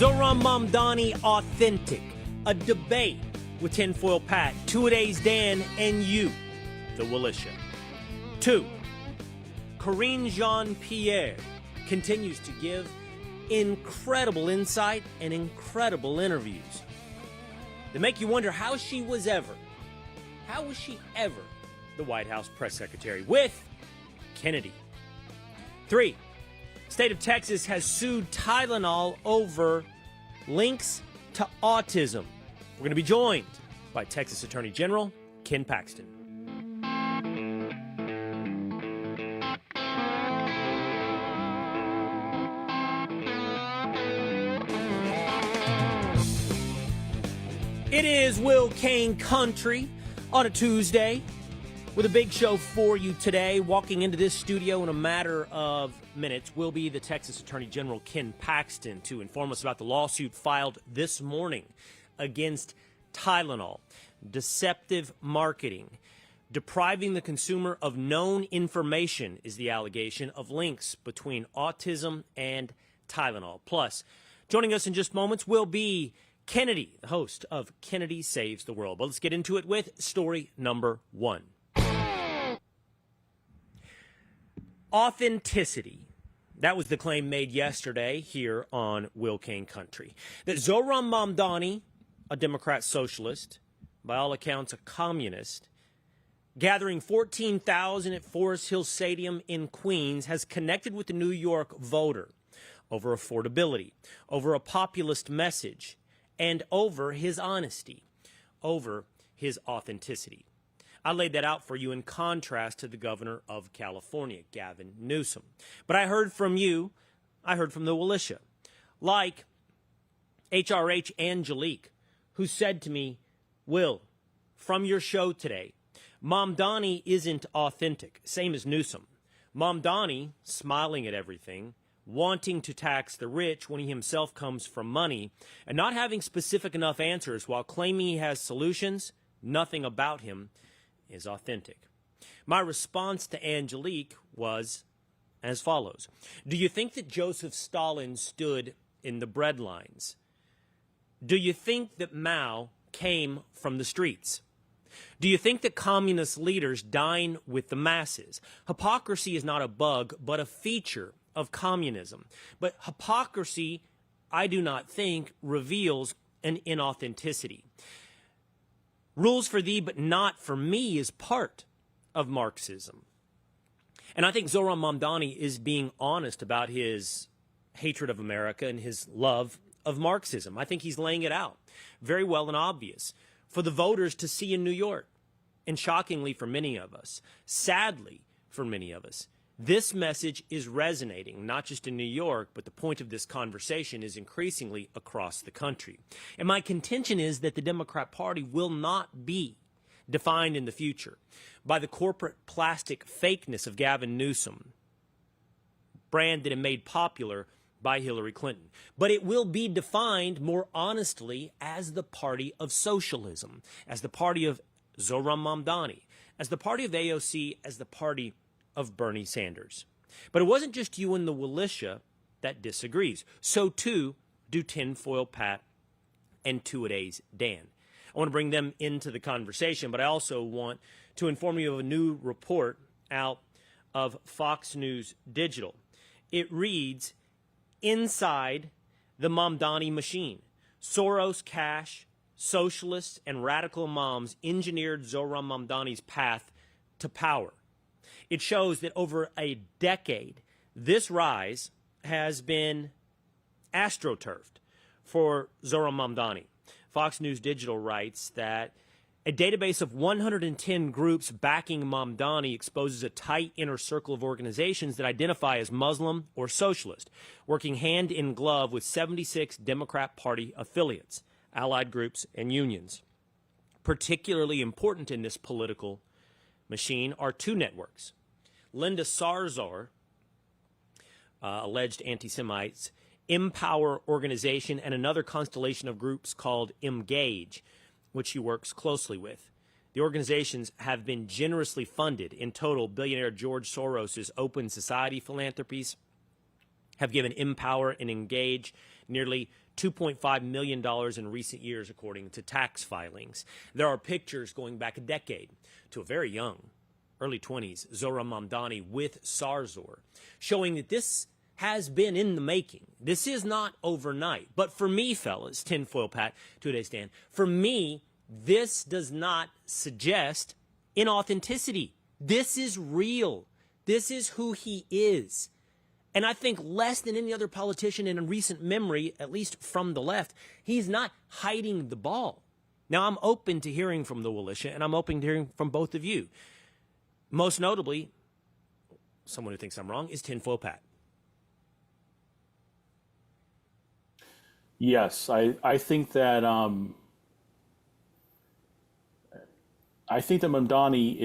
Zohran Mamdani authentic? A debate with Tinfoil Pat, Two-A-Days Dan, and you, the Willisha. 2. Karine Jean-Pierre continues to give incredible insight and incredible interviews that make you wonder how she was ever the White House press secretary with Kennedy. 3. State of Texas has sued Tylenol over links to autism. We're going to be joined by Texas Attorney General Ken Paxton. It is Will Cain Country on a Tuesday with a big show for you today. Walking into this studio in a matter of minutes will be the Texas Attorney General Ken Paxton to inform us about the lawsuit filed this morning against Tylenol. Deceptive marketing, depriving the consumer of known information is the allegation of links between autism and Tylenol. Plus, joining us in just moments will be Kennedy, the host of Kennedy Saves the World. But let's get into it with story number 1. Authenticity. That was the claim made yesterday here on Will Cain Country. That Zohran Mamdani, a Democrat socialist, by all accounts a communist, gathering 14,000 at Forest Hill Stadium in Queens, has connected with the New York voter over affordability, over a populist message, and over his honesty, over his authenticity. I laid that out for you in contrast to the governor of California, Gavin Newsom. But I heard from you, I heard from the Willisha, like HRH Angelique, who said to me, Will, from your show today, Mamdani isn't authentic, same as Newsom. Mamdani, smiling at everything, wanting to tax the rich when he himself comes from money, and not having specific enough answers while claiming he has solutions, nothing about him is authentic. My response to Angelique was as follows. Do you think that Joseph Stalin stood in the bread lines? Do you think that Mao came from the streets? Do you think that communist leaders dine with the masses? Hypocrisy is not a bug, but a feature of communism. But hypocrisy, I do not think, reveals an inauthenticity. Rules for thee, but not for me is part of Marxism. And I think Zohran Mamdani is being honest about his hatred of America and his love of Marxism. I think he's laying it out very well and obvious for the voters to see in New York. And shockingly for many of us, sadly for many of us, this message is resonating, not just in New York, but the point of this conversation is increasingly across the country. And my contention is that the Democrat Party will not be defined in the future by the corporate plastic fakeness of Gavin Newsom, branded and made popular by Hillary Clinton. But it will be defined more honestly as the party of socialism, as the party of Zohran Mamdani, as the party of AOC, as the party of Bernie Sanders. But it wasn't just you and the Willisha that disagrees. So too do Tinfoil Pat and Two-A-Days Dan. I want to bring them into the conversation, but I also want to inform you of a new report out of Fox News Digital. It reads, Inside the Mamdani Machine, Soros cash, socialists, and radical moms engineered Zohran Mamdani's path to power. It shows that over a decade, this rise has been astroturfed for Zohran Mamdani. Fox News Digital writes that a database of 110 groups backing Mamdani exposes a tight inner circle of organizations that identify as Muslim or socialist, working hand in glove with 76 Democrat Party affiliates, allied groups, and unions. Particularly important in this political machine are two networks. Linda Sarsour, alleged anti-Semites, Empower Organization, and another constellation of groups called Engage, which she works closely with. The organizations have been generously funded. In total, billionaire George Soros' Open Society philanthropies have given Empower and Engage nearly $2.5 million in recent years, according to tax filings. There are pictures going back a decade to a very young, early 20s, Zohran Mamdani with Sarzor, showing that this has been in the making. This is not overnight. But for me, fellas, tinfoil Pat, 2-day stand, for me, this does not suggest inauthenticity. This is real. This is who he is. And I think less than any other politician in recent memory, at least from the left, he's not hiding the ball. Now, I'm open to hearing from the militia, and I'm open to hearing from both of you. Most notably, someone who thinks I'm wrong is tinfoil Pat. Yes, I think that Mamdani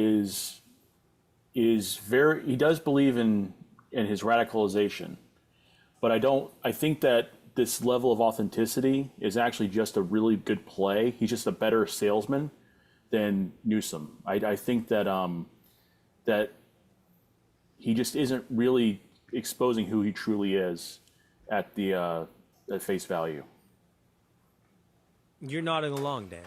is very, he does believe in his radicalization, but I think that this level of authenticity is actually just a really good play. He's just a better salesman than Newsom. I think that that he just isn't really exposing who he truly is at the at face value. You're nodding along, Dan.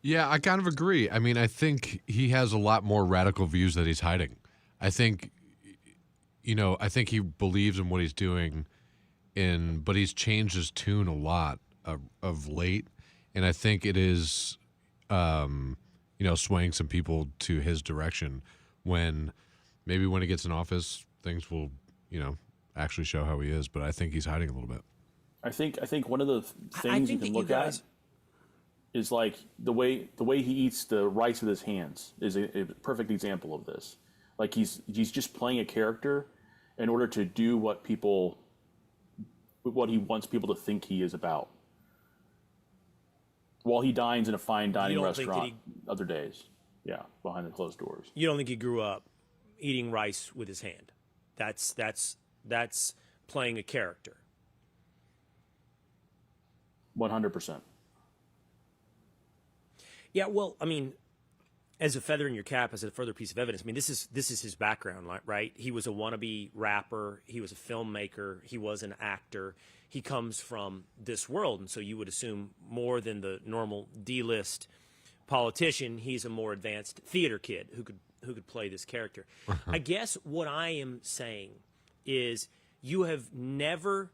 Yeah, I kind of agree. I mean, I think he has a lot more radical views that he's hiding. I think, I think he believes in what he's doing, but he's changed his tune a lot of late, and I think it is, swaying some people to his direction. When he gets in office, things will, actually show how he is. But I think he's hiding a little bit. I think one of the things you can look at is like the way he eats the rice with his hands is a perfect example of this. Like he's just playing a character in order to do what he wants people to think he is about. While he dines in a fine dining restaurant other days. Yeah, behind the closed doors. You don't think he grew up eating rice with his hand? That's playing a character. 100%. Yeah, well, I mean, as a feather in your cap, as a further piece of evidence, I mean, this is his background, right? He was a wannabe rapper. He was a filmmaker. He was an actor. He comes from this world, and so you would assume more than the normal D-list politician, he's a more advanced theater kid who could play this character. I guess what I am saying is you have never.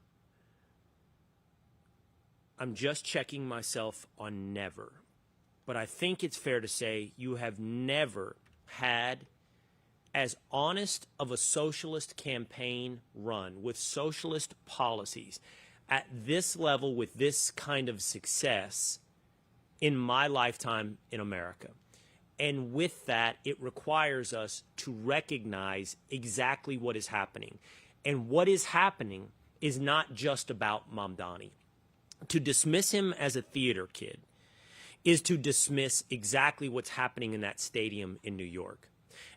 I'm just checking myself on never. But I think it's fair to say you have never had as honest of a socialist campaign run with socialist policies at this level with this kind of success in my lifetime in America. And with that, it requires us to recognize exactly what is happening. And what is happening is not just about Mamdani. To dismiss him as a theater kid is to dismiss exactly what's happening in that stadium in New York.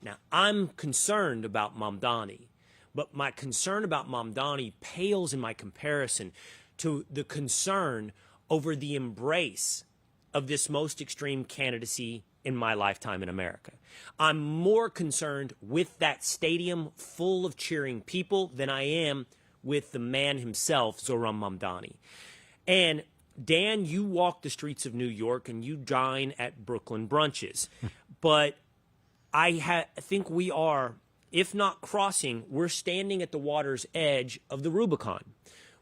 Now, I'm concerned about Mamdani, but my concern about Mamdani pales in my comparison to the concern over the embrace of this most extreme candidacy in my lifetime in America. I'm more concerned with that stadium full of cheering people than I am with the man himself, Zohran Mamdani. And Dan, you walk the streets of New York and you dine at Brooklyn brunches. But I think we are, if not crossing, we're standing at the water's edge of the Rubicon,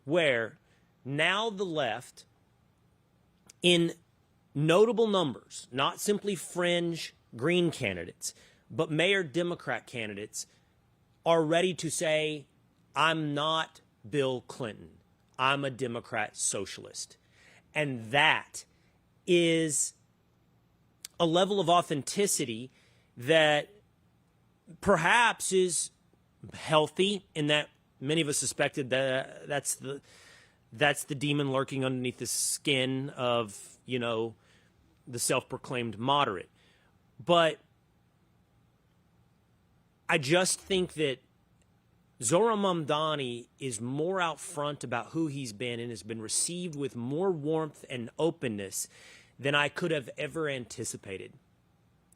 where now the left, in notable numbers, not simply fringe Green candidates, but mayor Democrat candidates, are ready to say, I'm not Bill Clinton. I'm a Democrat socialist. And that is a level of authenticity that perhaps is healthy, in that many of us suspected that that's the demon lurking underneath the skin of, the self-proclaimed moderate. But I just think that Zohran Mamdani is more out front about who he's been and has been received with more warmth and openness than I could have ever anticipated.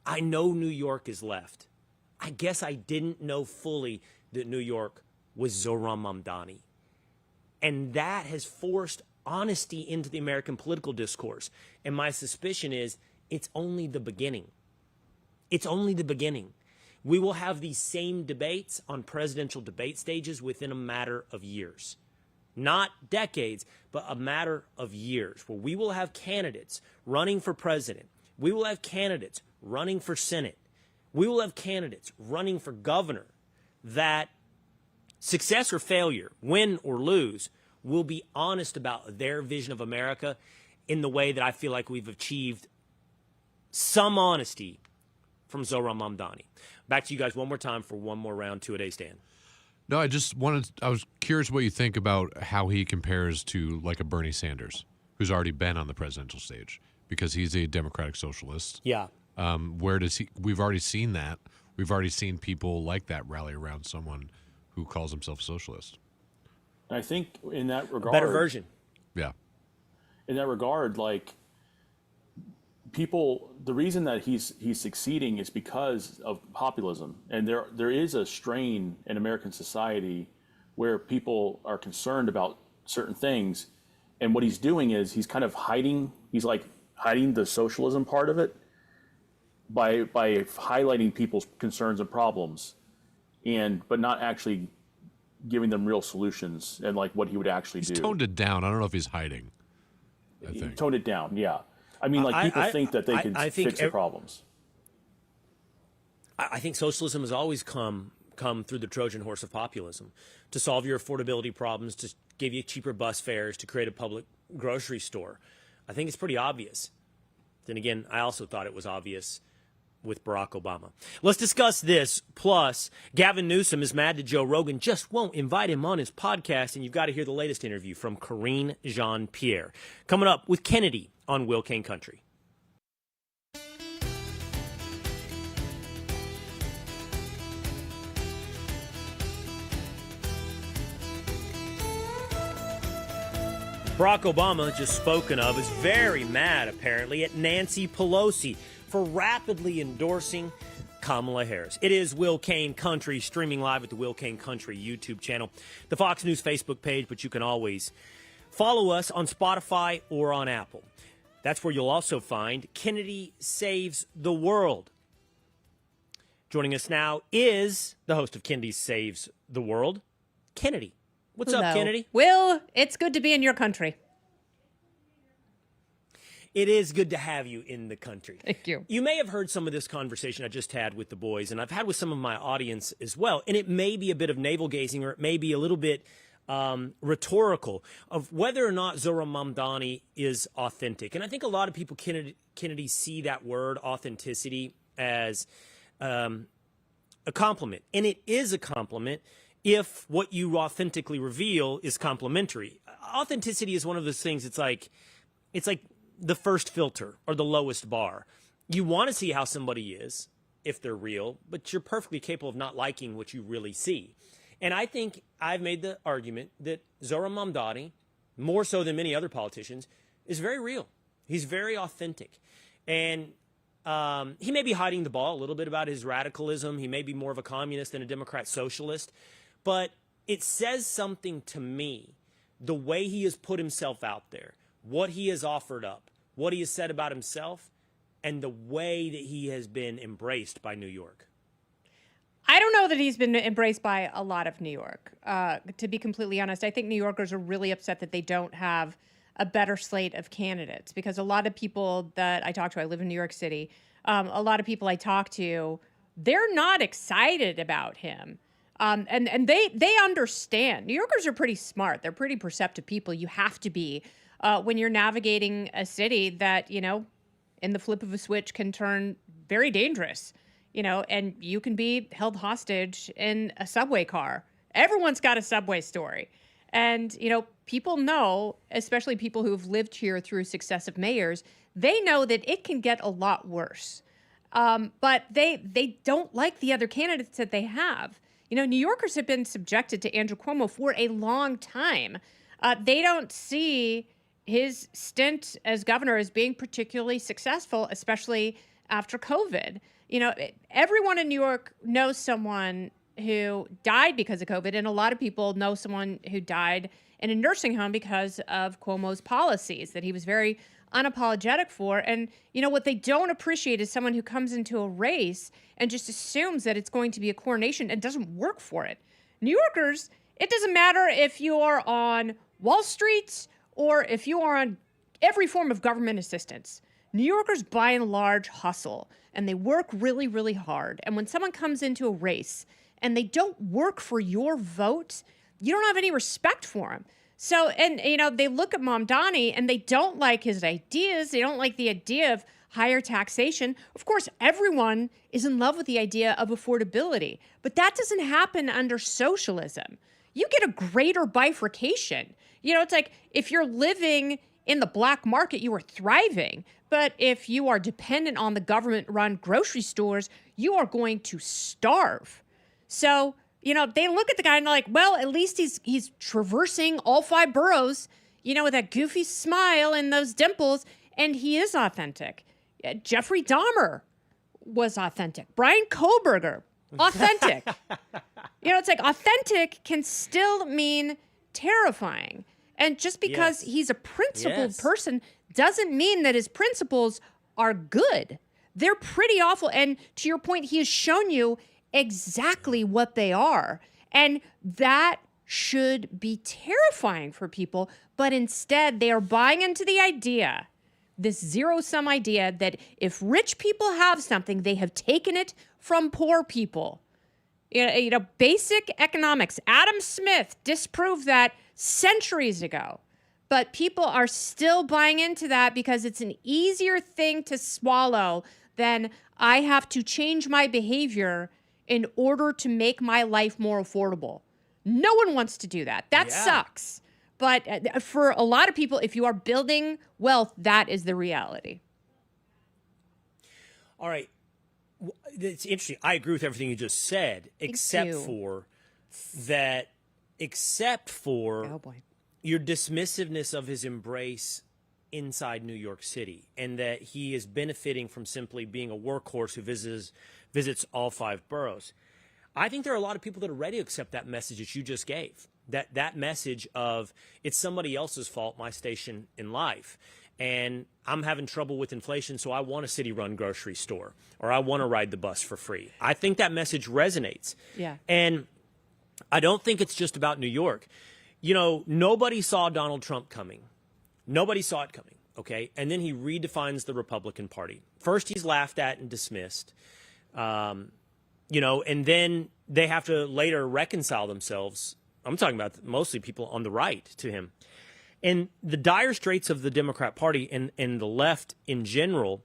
I know New York is left. I guess I didn't know fully that New York was Zohran Mamdani. And that has forced honesty into the American political discourse. And my suspicion is it's only the beginning. It's only the beginning. We will have these same debates on presidential debate stages within a matter of years. Not decades, but a matter of years, where we will have candidates running for president. We will have candidates running for Senate. We will have candidates running for governor that, success or failure, win or lose, will be honest about their vision of America in the way that I feel like we've achieved some honesty from Zohran Mamdani. Back to you guys one more time for one more round, 2 a day stand. No, I was curious what you think about how he compares to like a Bernie Sanders, who's already been on the presidential stage, because he's a democratic socialist. Yeah. Where does he? We've already seen that. We've already seen people like that rally around someone who calls himself a socialist. I think in that regard, Better version. Yeah. in that regard, like people, the reason that he's succeeding is because of populism, and there is a strain in American society where people are concerned about certain things, and what he's doing is he's kind of hiding. He's like hiding the socialism part of it by highlighting people's concerns and problems, but not actually giving them real solutions and like what he would actually do. He's toned it down. I don't know if he's hiding. I He think. toned it down, yeah. I mean, like people think that they can fix the problems. I think socialism has always come through the Trojan horse of populism to solve your affordability problems, to give you cheaper bus fares, to create a public grocery store. I think it's pretty obvious. Then again, I also thought it was obvious with Barack Obama. Let's discuss this. Plus, Gavin Newsom is mad that Joe Rogan just won't invite him on his podcast, and you've got to hear the latest interview from Karine Jean-Pierre. Coming up with Kennedy on Will Cain Country. Barack Obama, just spoken of, is very mad, apparently, at Nancy Pelosi for rapidly endorsing Kamala Harris. It is Will Cain Country, streaming live at the Will Cain Country YouTube channel, the Fox News Facebook page, but you can always follow us on Spotify or on Apple. That's where you'll also find Kennedy Saves the World. Joining us now is the host of Kennedy Saves the World, Kennedy. What's up, Kennedy? Will, it's good to be in your country. It is good to have you in the country. Thank you. You may have heard some of this conversation I just had with the boys, and I've had with some of my audience as well. And it may be a bit of navel-gazing, or it may be a little bit rhetorical of whether or not Zohran Mamdani is authentic. And I think a lot of people, Kennedy, see that word authenticity as a compliment. And it is a compliment if what you authentically reveal is complimentary. Authenticity is one of those things, it's like the first filter or the lowest bar. You want to see how somebody is if they're real, but you're perfectly capable of not liking what you really see. And I think I've made the argument that Zohran Mamdani, more so than many other politicians, is very real. He's very authentic. And he may be hiding the ball a little bit about his radicalism. He may be more of a communist than a Democrat socialist. But it says something to me, the way he has put himself out there, what he has offered up, what he has said about himself, and the way that he has been embraced by New York. I don't know that he's been embraced by a lot of New York. To be completely honest, I think New Yorkers are really upset that they don't have a better slate of candidates, because a lot of people that I talk to, I live in New York City, a lot of people I talk to, they're not excited about him. And they understand. New Yorkers are pretty smart. They're pretty perceptive people. You have to be when you're navigating a city that, in the flip of a switch can turn very dangerous, and you can be held hostage in a subway car. Everyone's got a subway story. And, people know, especially people who've lived here through successive mayors, they know that it can get a lot worse. But they don't like the other candidates that they have. New Yorkers have been subjected to Andrew Cuomo for a long time. They don't see his stint as governor as being particularly successful, especially after COVID. Everyone in New York knows someone who died because of COVID, and a lot of people know someone who died in a nursing home because of Cuomo's policies that he was very unapologetic for. And, what they don't appreciate is someone who comes into a race and just assumes that it's going to be a coronation and doesn't work for it. New Yorkers, it doesn't matter if you are on Wall Street or if you are on every form of government assistance. New Yorkers, by and large, hustle, and they work really, really hard. And when someone comes into a race and they don't work for your vote, you don't have any respect for them. So, and, they look at Mamdani and they don't like his ideas. They don't like the idea of higher taxation. Of course, everyone is in love with the idea of affordability, but that doesn't happen under socialism. You get a greater bifurcation. It's like if you're living in the black market, you are thriving. But if you are dependent on the government-run grocery stores, you are going to starve. So, they look at the guy and they're like, well, at least he's traversing all 5 boroughs, with that goofy smile and those dimples, and he is authentic. Jeffrey Dahmer was authentic. Brian Kohlberger, authentic. It's like authentic can still mean terrifying. And just because he's a principled person doesn't mean that his principles are good. They're pretty awful. And to your point, he has shown you exactly what they are. And that should be terrifying for people. But instead, they are buying into the idea, this zero-sum idea, that if rich people have something, they have taken it from poor people. Basic economics. Adam Smith disproved that centuries ago. But people are still buying into that because it's an easier thing to swallow than I have to change my behavior in order to make my life more affordable. No one wants to do that. That sucks. But for a lot of people, if you are building wealth, that is the reality. All right. It's interesting. I agree with everything you just said, except for Oh boy. your dismissiveness of his embrace inside New York City, and that he is benefiting from simply being a workhorse who visits all 5 boroughs. I think there are a lot of people that are ready to accept that message that you just gave. That message of it's somebody else's fault, my station in life. And I'm having trouble with inflation, so I want a city-run grocery store, or I want to ride the bus for free. I think that message resonates. Yeah. And I don't think it's just about New York. Nobody saw Donald Trump coming. Nobody saw it coming, okay? And then he redefines the Republican Party. First, he's laughed at and dismissed, and then they have to later reconcile themselves. I'm talking about mostly people on the right to him. And the dire straits of the Democrat Party and the left in general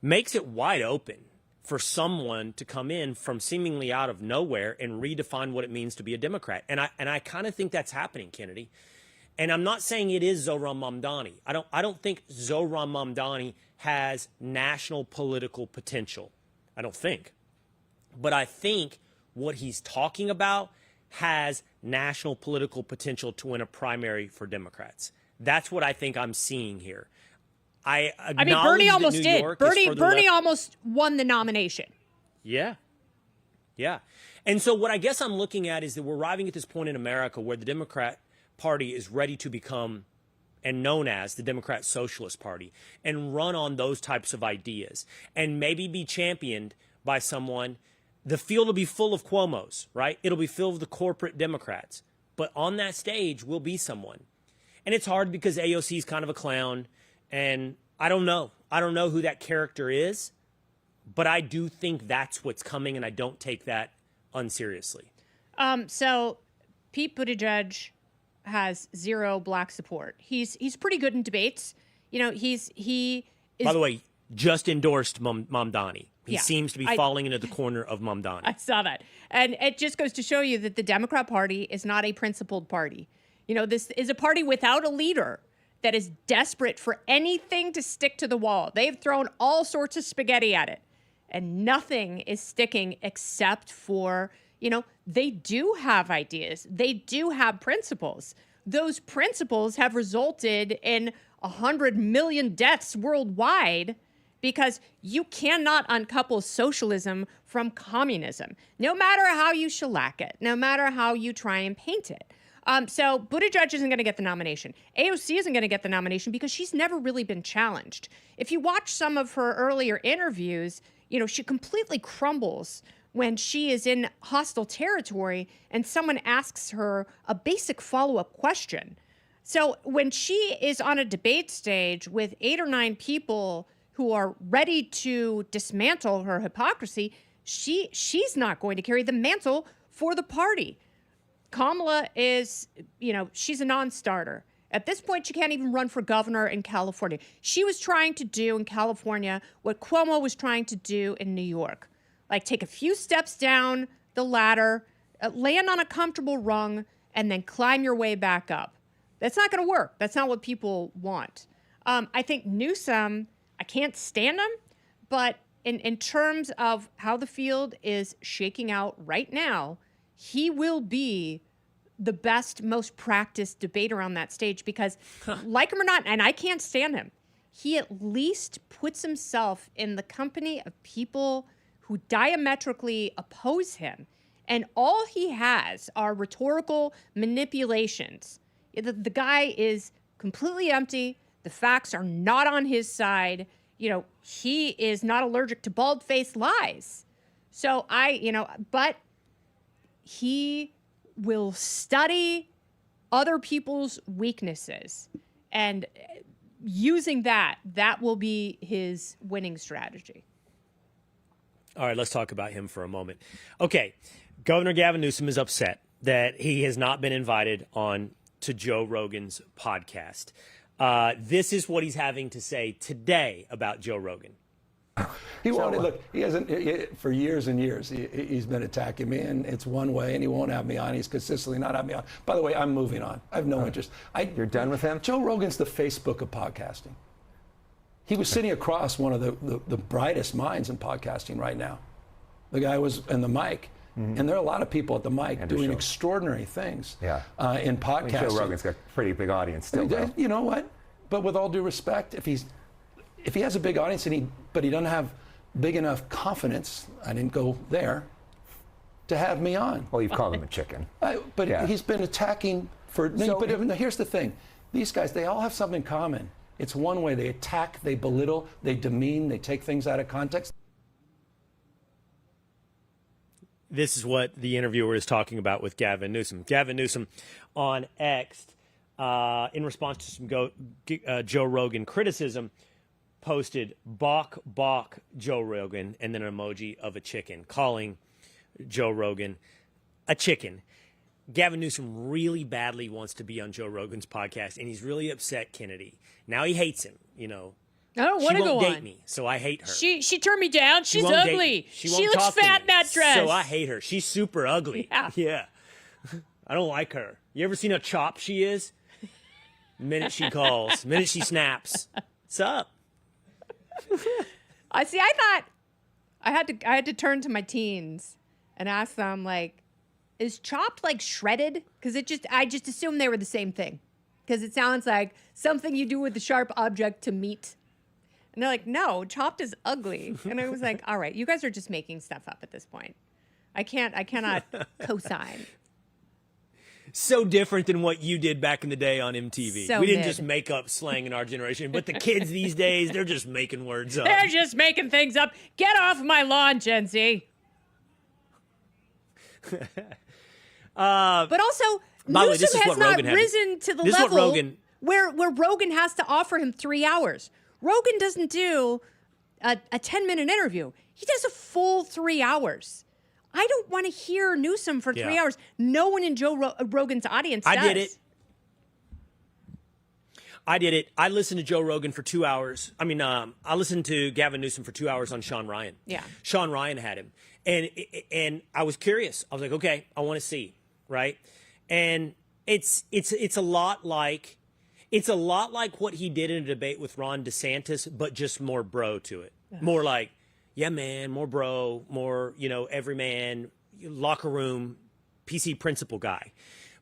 makes it wide open for someone to come in from seemingly out of nowhere and redefine what it means to be a Democrat. And I kind of think that's happening, Kennedy. And I'm not saying it is Zohran Mamdani. I don't think Zohran Mamdani has national political potential. I don't think. But I think what he's talking about has national political potential to win a primary for Democrats. That's what I think I'm seeing here. I mean, Bernie almost New did. York Bernie almost won the nomination. Yeah. Yeah. And so what I guess I'm looking at is that we're arriving at this point in America where the Democrat Party is ready to become and known as the Democrat Socialist Party and run on those types of ideas and maybe be championed by someone. The field will be full of Cuomos, right? It'll be filled with the corporate Democrats. But on that stage will be someone. And it's hard because AOC is kind of a clown. And I don't know. I don't know who that character is. But I do think that's what's coming, and I don't take that unseriously. So Pete Buttigieg has zero black support. He's pretty good in debates. He is. By the way, just endorsed Mamdani. He Yeah, seems to be falling into the corner of Mamdani. I saw that. And it just goes to show you that the Democrat Party is not a principled party. This is a party without a leader that is desperate for anything to stick to the wall. They've thrown all sorts of spaghetti at it, and nothing is sticking except for, they do have ideas. They do have principles. Those principles have resulted in 100 million deaths worldwide because you cannot uncouple socialism from communism, no matter how you shellac it, no matter how you try and paint it. So Buttigieg isn't going to get the nomination. AOC isn't going to get the nomination because she's never really been challenged. If you watch some of her earlier interviews, you know, she completely crumbles when she is in hostile territory and someone asks her a basic follow-up question. So when she is on a debate stage with 8 or 9 people who are ready to dismantle her hypocrisy, she's not going to carry the mantle for the party. Kamala is, you know, she's a non-starter. At this point, she can't even run for governor in California. She was trying to do in California what Cuomo was trying to do in New York. Like take a few steps down the ladder, land on a comfortable rung, and then climb your way back up. That's not going to work. That's not what people want. I think Newsom, I can't stand him, but in terms of how the field is shaking out right now, he will be the best, most practiced debater on that stage because, like him or not, and I can't stand him, he at least puts himself in the company of people who diametrically oppose him. And all he has are rhetorical manipulations. The guy is completely empty. The facts are not on his side. You know, he is not allergic to bald-faced lies. So but he will study other people's weaknesses. And using that will be his winning strategy. All right, let's talk about him for a moment. Okay, Governor Gavin Newsom is upset that he has not been invited on to Joe Rogan's podcast. This is what he's having to say today about Joe Rogan. He hasn't, for years and years, he's been attacking me, and it's one way, and he won't have me on. He's consistently not having me on. By the way, I'm moving on. I have no interest. You're done with him? Joe Rogan's the Facebook of podcasting. He was sitting across one of the brightest minds in podcasting right now. The guy was in the mic. Mm-hmm. And there are a lot of people at the mic doing extraordinary things in podcasting. Joe Rogan's got a pretty big audience still, though. You know what? But with all due respect, if he has a big audience but he doesn't have big enough confidence, I didn't go there, to have me on. Well, you've called him a chicken. He's been attacking for... here's the thing. These guys, they all have something in common. It's one way. They attack, they belittle, they demean, they take things out of context. This is what the interviewer is talking about with Gavin Newsom. Gavin Newsom on X, in response to some Joe Rogan criticism, posted "Bok Joe Rogan" and then an emoji of a chicken, calling Joe Rogan a chicken. Gavin Newsom really badly wants to be on Joe Rogan's podcast, and he's really upset Kennedy. Now he hates him, you know. I don't want to go on. She won't date me, so I hate her. She turned me down. She's ugly. She looks fat in that dress. So I hate her. She's super ugly. Yeah. I don't like her. You ever seen how chopped she is? Minute she calls, minute she snaps. What's up? I thought I had to turn to my teens and ask them, like, is chopped like shredded? Because I just assumed they were the same thing. Because it sounds like something you do with a sharp object to meat. And they're like, no, chopped is ugly. And I was like, all right, you guys are just making stuff up at this point. I cannot co-sign. So different than what you did back in the day on MTV. So we didn't just make up slang in our generation, but the kids these days, they're just making words up. They're just making things up. Get off my lawn, Gen Z. But also, Newsom has not risen to the level where Rogan has to offer him 3 hours. Rogan doesn't do a 10-minute interview. He does a full 3 hours. I don't want to hear Newsom for 3 hours. No one in Joe Rogan's audience does. I did it. I listened to Joe Rogan for 2 hours. I listened to Gavin Newsom for 2 hours on Sean Ryan. Yeah. Sean Ryan had him. And I was curious. I was like, okay, I want to see, right? And it's a lot like what he did in a debate with Ron DeSantis, but just more bro to it. More like, yeah, man, more bro, more, everyman, locker room, PC principal guy.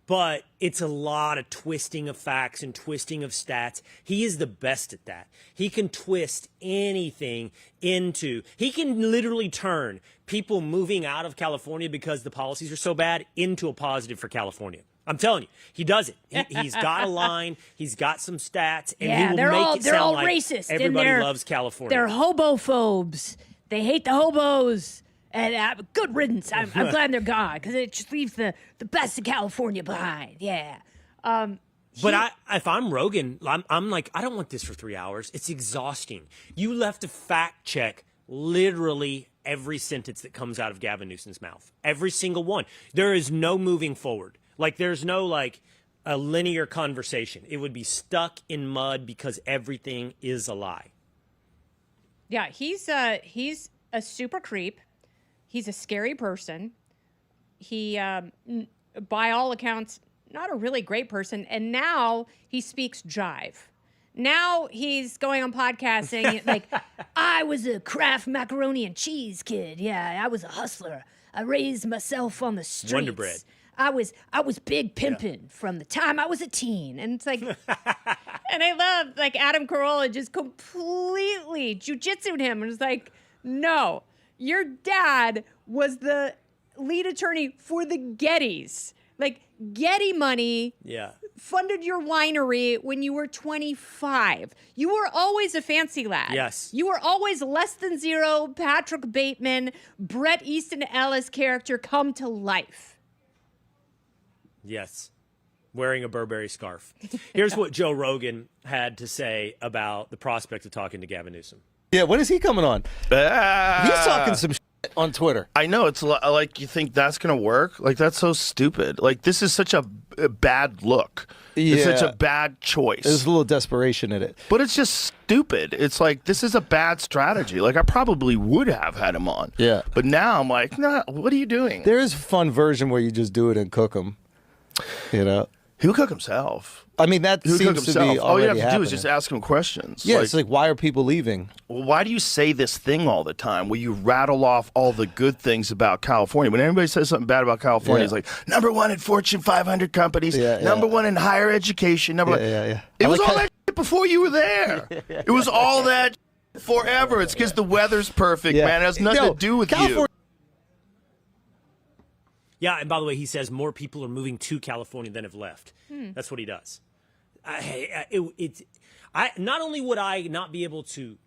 But it's a lot of twisting of facts and twisting of stats. He is the best at that. He can twist anything he can literally turn people moving out of California because the policies are so bad into a positive for California. I'm telling you, he does it. He's got a line. He's got some stats, and he will they're make all, it they're sound all like racist. and everybody loves California. They're hobophobes. They hate the hobos. And good riddance. I'm glad they're gone because it just leaves the best of California behind. Yeah. But if I'm Rogan, I'm like, I don't want this for 3 hours. It's exhausting. You left to fact check literally every sentence that comes out of Gavin Newsom's mouth. Every single one. There is no moving forward. Like, there's no, like, a linear conversation. It would be stuck in mud because everything is a lie. Yeah, he's a super creep. He's a scary person. He, by all accounts, not a really great person. And now he speaks jive. Now he's going on podcasting like, I was a Kraft macaroni and cheese kid. Yeah, I was a hustler. I raised myself on the streets. Wonder Bread. I was big pimping from the time I was a teen. And it's like, and I love, like, Adam Carolla just completely jujitsu'd him. And it's like, no, your dad was the lead attorney for the Gettys. Like, Getty money funded your winery when you were 25. You were always a fancy lad. Yes. You were always less than zero, Patrick Bateman, Bret Easton Ellis character come to life. Yes. Wearing a Burberry scarf. Here's what Joe Rogan had to say about the prospect of talking to Gavin Newsom. Yeah, when is he coming on? He's talking some shit on Twitter. I know, it's like, you think that's going to work? Like, that's so stupid. Like, this is such a bad look. It's such a bad choice. There's a little desperation in it. But it's just stupid. It's like, this is a bad strategy. Like, I probably would have had him on. Yeah. But now I'm like, nah, what are you doing? There is a fun version where you just do it and cook them. You know? He'll cook himself. I mean, that He'll seems cook to be himself. All you have to happening. do is just ask him questions. Yeah, it's like, why are people leaving? Well, why do you say this thing all the time where you rattle off all the good things about California? When anybody says something bad about California, it's like, #1 in Fortune 500 companies, #1 in higher education, #1. It was all that shit before you were there. It was all that forever. It's because the weather's perfect, man. It has nothing to do with you. Yeah, and by the way, he says more people are moving to California than have left. That's what he does. Not only would I not be able to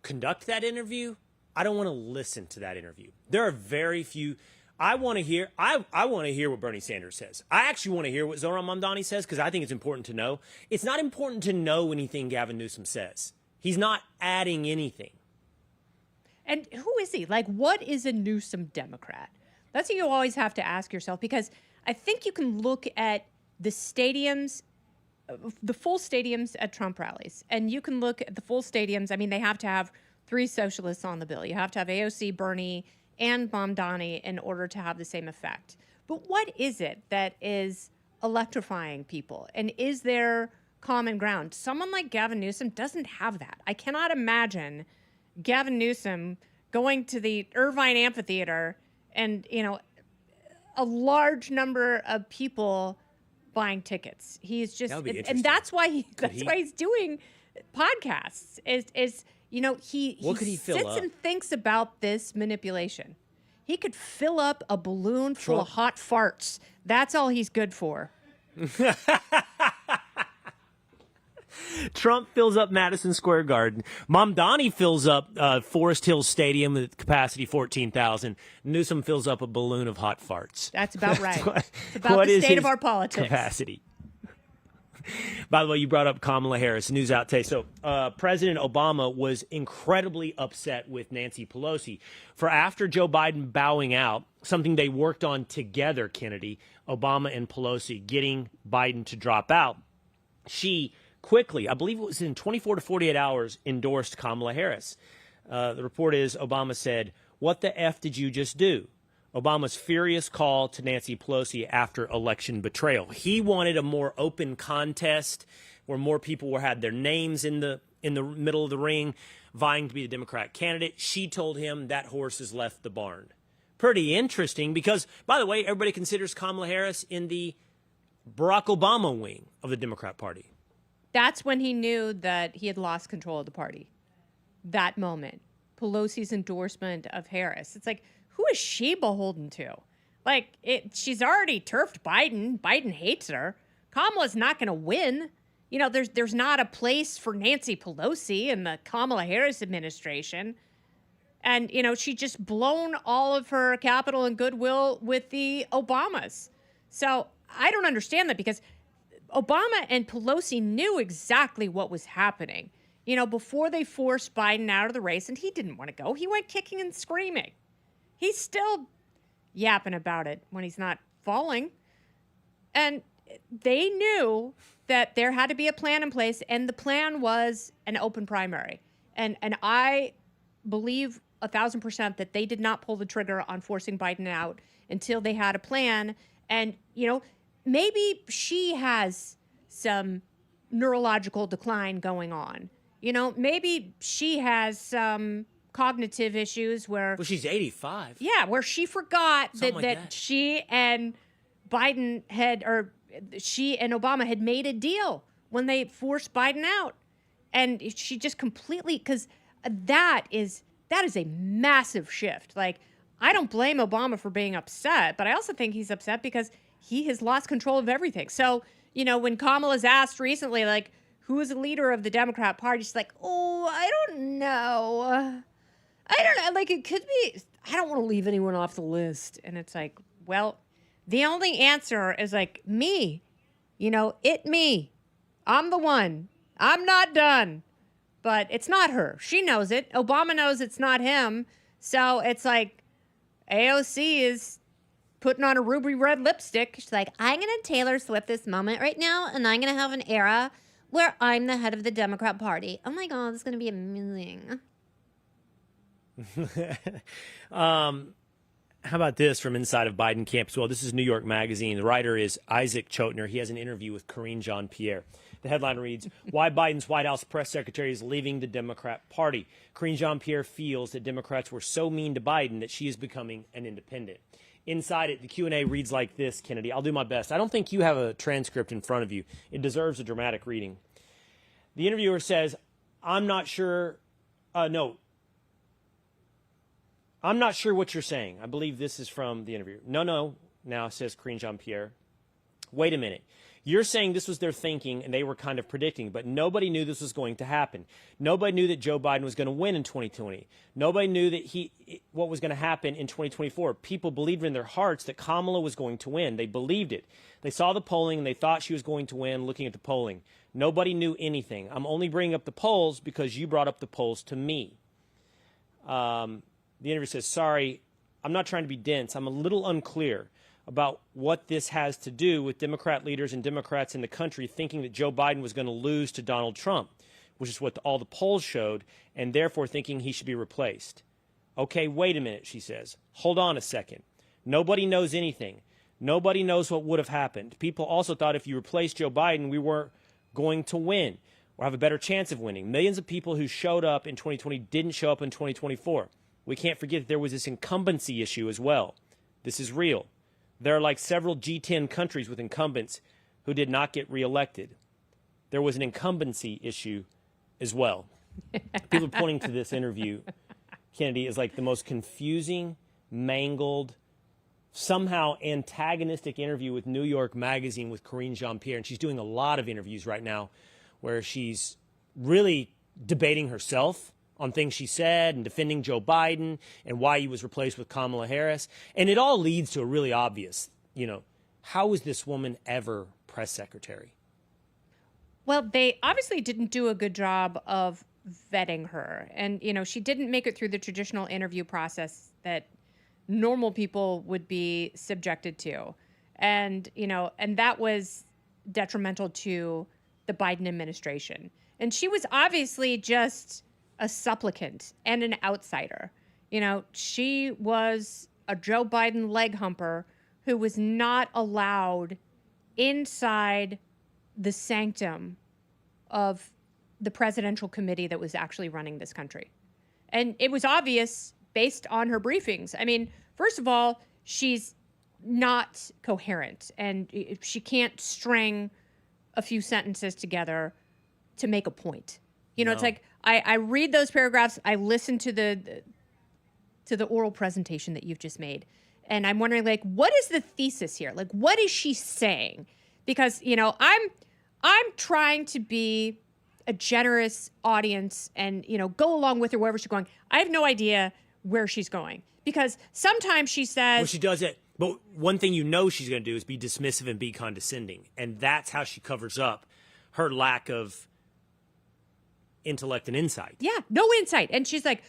conduct that interview, I don't want to listen to that interview. There are very few. I want to hear. I want to hear what Bernie Sanders says. I actually want to hear what Zohran Mamdani says because I think it's important to know. It's not important to know anything Gavin Newsom says. He's not adding anything. And who is he? Like, what is a Newsom Democrat? That's what you always have to ask yourself, because I think you can look at the stadiums, the full stadiums at Trump rallies, and you can look at the full stadiums. I mean, they have to have 3 socialists on the bill. You have to have AOC, Bernie, and Mamdani in order to have the same effect. But what is it that is electrifying people? And is there common ground? Someone like Gavin Newsom doesn't have that. I cannot imagine Gavin Newsom going to the Irvine Amphitheater and, you know, a large number of people buying tickets. He's just, and that's why he's doing podcasts. Is you know, he sits and thinks about this manipulation. He could fill up a balloon full of hot farts. That's all he's good for. Trump fills up Madison Square Garden. Mamdani fills up Forest Hill Stadium with capacity 14,000. Newsom fills up a balloon of hot farts. That's about right. It's about the state of our politics. Capacity. By the way, you brought up Kamala Harris. News out today. So President Obama was incredibly upset with Nancy Pelosi for, after Joe Biden bowing out, something they worked on together, Kennedy, Obama and Pelosi, getting Biden to drop out. She quickly, I believe it was in 24 to 48 hours, endorsed Kamala Harris. The report is Obama said, "What the F did you just do?" Obama's furious call to Nancy Pelosi after election betrayal. He wanted a more open contest where more people had their names in the middle of the ring vying to be the Democrat candidate. She told him that horse has left the barn. Pretty interesting because, by the way, everybody considers Kamala Harris in the Barack Obama wing of the Democrat Party. That's when he knew that he had lost control of the party. That moment. Pelosi's endorsement of Harris. It's like, who is she beholden to? Like, she's already turfed Biden. Biden hates her. Kamala's not going to win. You know, there's not a place for Nancy Pelosi in the Kamala Harris administration. And, you know, she just blown all of her capital and goodwill with the Obamas. So I don't understand that, because Obama and Pelosi knew exactly what was happening, you know, before they forced Biden out of the race. And he didn't want to go. He went kicking and screaming. He's still yapping about it when he's not falling. And they knew that there had to be a plan in place, and the plan was an open primary. And I believe 1,000% that they did not pull the trigger on forcing Biden out until they had a plan. And, you know, maybe she has some neurological decline going on. You know, maybe she has some cognitive issues where... Well, she's 85. Yeah, where she forgot Something like that that. she and Biden had, or she and Obama had made a deal when they forced Biden out. And she just completely, because that is a massive shift. Like, I don't blame Obama for being upset, but I also think he's upset because he has lost control of everything. So, you know, when Kamala's asked recently, like, who is the leader of the Democrat Party, she's like, oh, I don't know. I don't know. Like, it could be, I don't want to leave anyone off the list. And it's like, well, the only answer is like me. You know, me. I'm the one. I'm not done. But it's not her. She knows it. Obama knows it's not him. So it's like AOC is putting on a ruby red lipstick. She's like, I'm going to Taylor Swift this moment right now, and I'm going to have an era where I'm the head of the Democrat Party. Oh my God, this is going to be amazing. How about this from inside of Biden camp as well? This is New York Magazine. The writer is Isaac Chotiner. He has an interview with Karine Jean-Pierre. The headline reads, Why Biden's White House press secretary is leaving the Democrat Party. Karine Jean-Pierre feels that Democrats were so mean to Biden that she is becoming an independent. Inside it, the Q&A reads like this, Kennedy. I'll do my best. I don't think you have a transcript in front of you. It deserves a dramatic reading. The interviewer says, I'm not sure what you're saying. I believe this is from the interview. No, now says Karine Jean-Pierre. Wait a minute. You're saying this was their thinking and they were kind of predicting, but nobody knew this was going to happen. Nobody knew that Joe Biden was going to win in 2020. Nobody knew that what was going to happen in 2024. People believed in their hearts that Kamala was going to win. They believed it. They saw the polling and they thought she was going to win looking at the polling. Nobody knew anything. I'm only bringing up the polls because you brought up the polls to me. The interviewer says, sorry, I'm not trying to be dense. I'm a little unclear about what this has to do with Democrat leaders and Democrats in the country thinking that Joe Biden was going to lose to Donald Trump, which is what all the polls showed, and therefore thinking he should be replaced. Okay, wait a minute, she says. Hold on a second. Nobody knows anything. Nobody knows what would have happened. People also thought if you replaced Joe Biden, we were going to win or have a better chance of winning. Millions of people who showed up in 2020 didn't show up in 2024. We can't forget that there was this incumbency issue as well. This is real. There are like several G10 countries with incumbents who did not get reelected. There was an incumbency issue as well. People are pointing to this interview, Kennedy, as like the most confusing, mangled, somehow antagonistic interview with New York Magazine with Karine Jean-Pierre. And she's doing a lot of interviews right now where she's really debating herself on things she said and defending Joe Biden and why he was replaced with Kamala Harris. And it all leads to a really obvious, how is this woman ever press secretary? Well, they obviously didn't do a good job of vetting her. And, she didn't make it through the traditional interview process that normal people would be subjected to. And, and that was detrimental to the Biden administration. And she was obviously just a supplicant and an outsider. She was a Joe Biden leg humper who was not allowed inside the sanctum of the presidential committee that was actually running this country. And it was obvious based on her briefings. I mean, first of all, she's not coherent and she can't string a few sentences together to make a point. It's like I read those paragraphs, I listen to the oral presentation that you've just made, And I'm wondering, like, what is the thesis here? Like, what is she saying? Because, you know, I'm trying to be a generous audience and, you know, go along with her wherever she's going. I have no idea where she's going because sometimes she says... Well, she does it. But one thing you know she's going to do is be dismissive and be condescending. And that's how she covers up her lack of intellect and insight. Yeah, no insight. And she's like,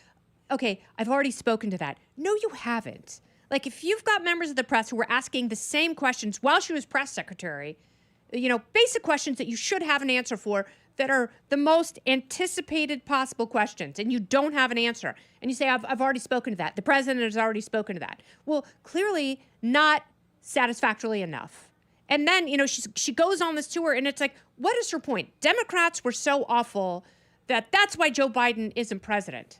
okay, I've already spoken to that. No, you haven't. Like, if you've got members of the press who were asking the same questions while she was press secretary, you know, basic questions that you should have an answer for that are the most anticipated possible questions, and you don't have an answer. And you say, I've already spoken to that. The president has already spoken to that. Well, clearly not satisfactorily enough. And then, you know, she goes on this tour, and it's like, what is her point? Democrats were so awful that that's why Joe Biden isn't president.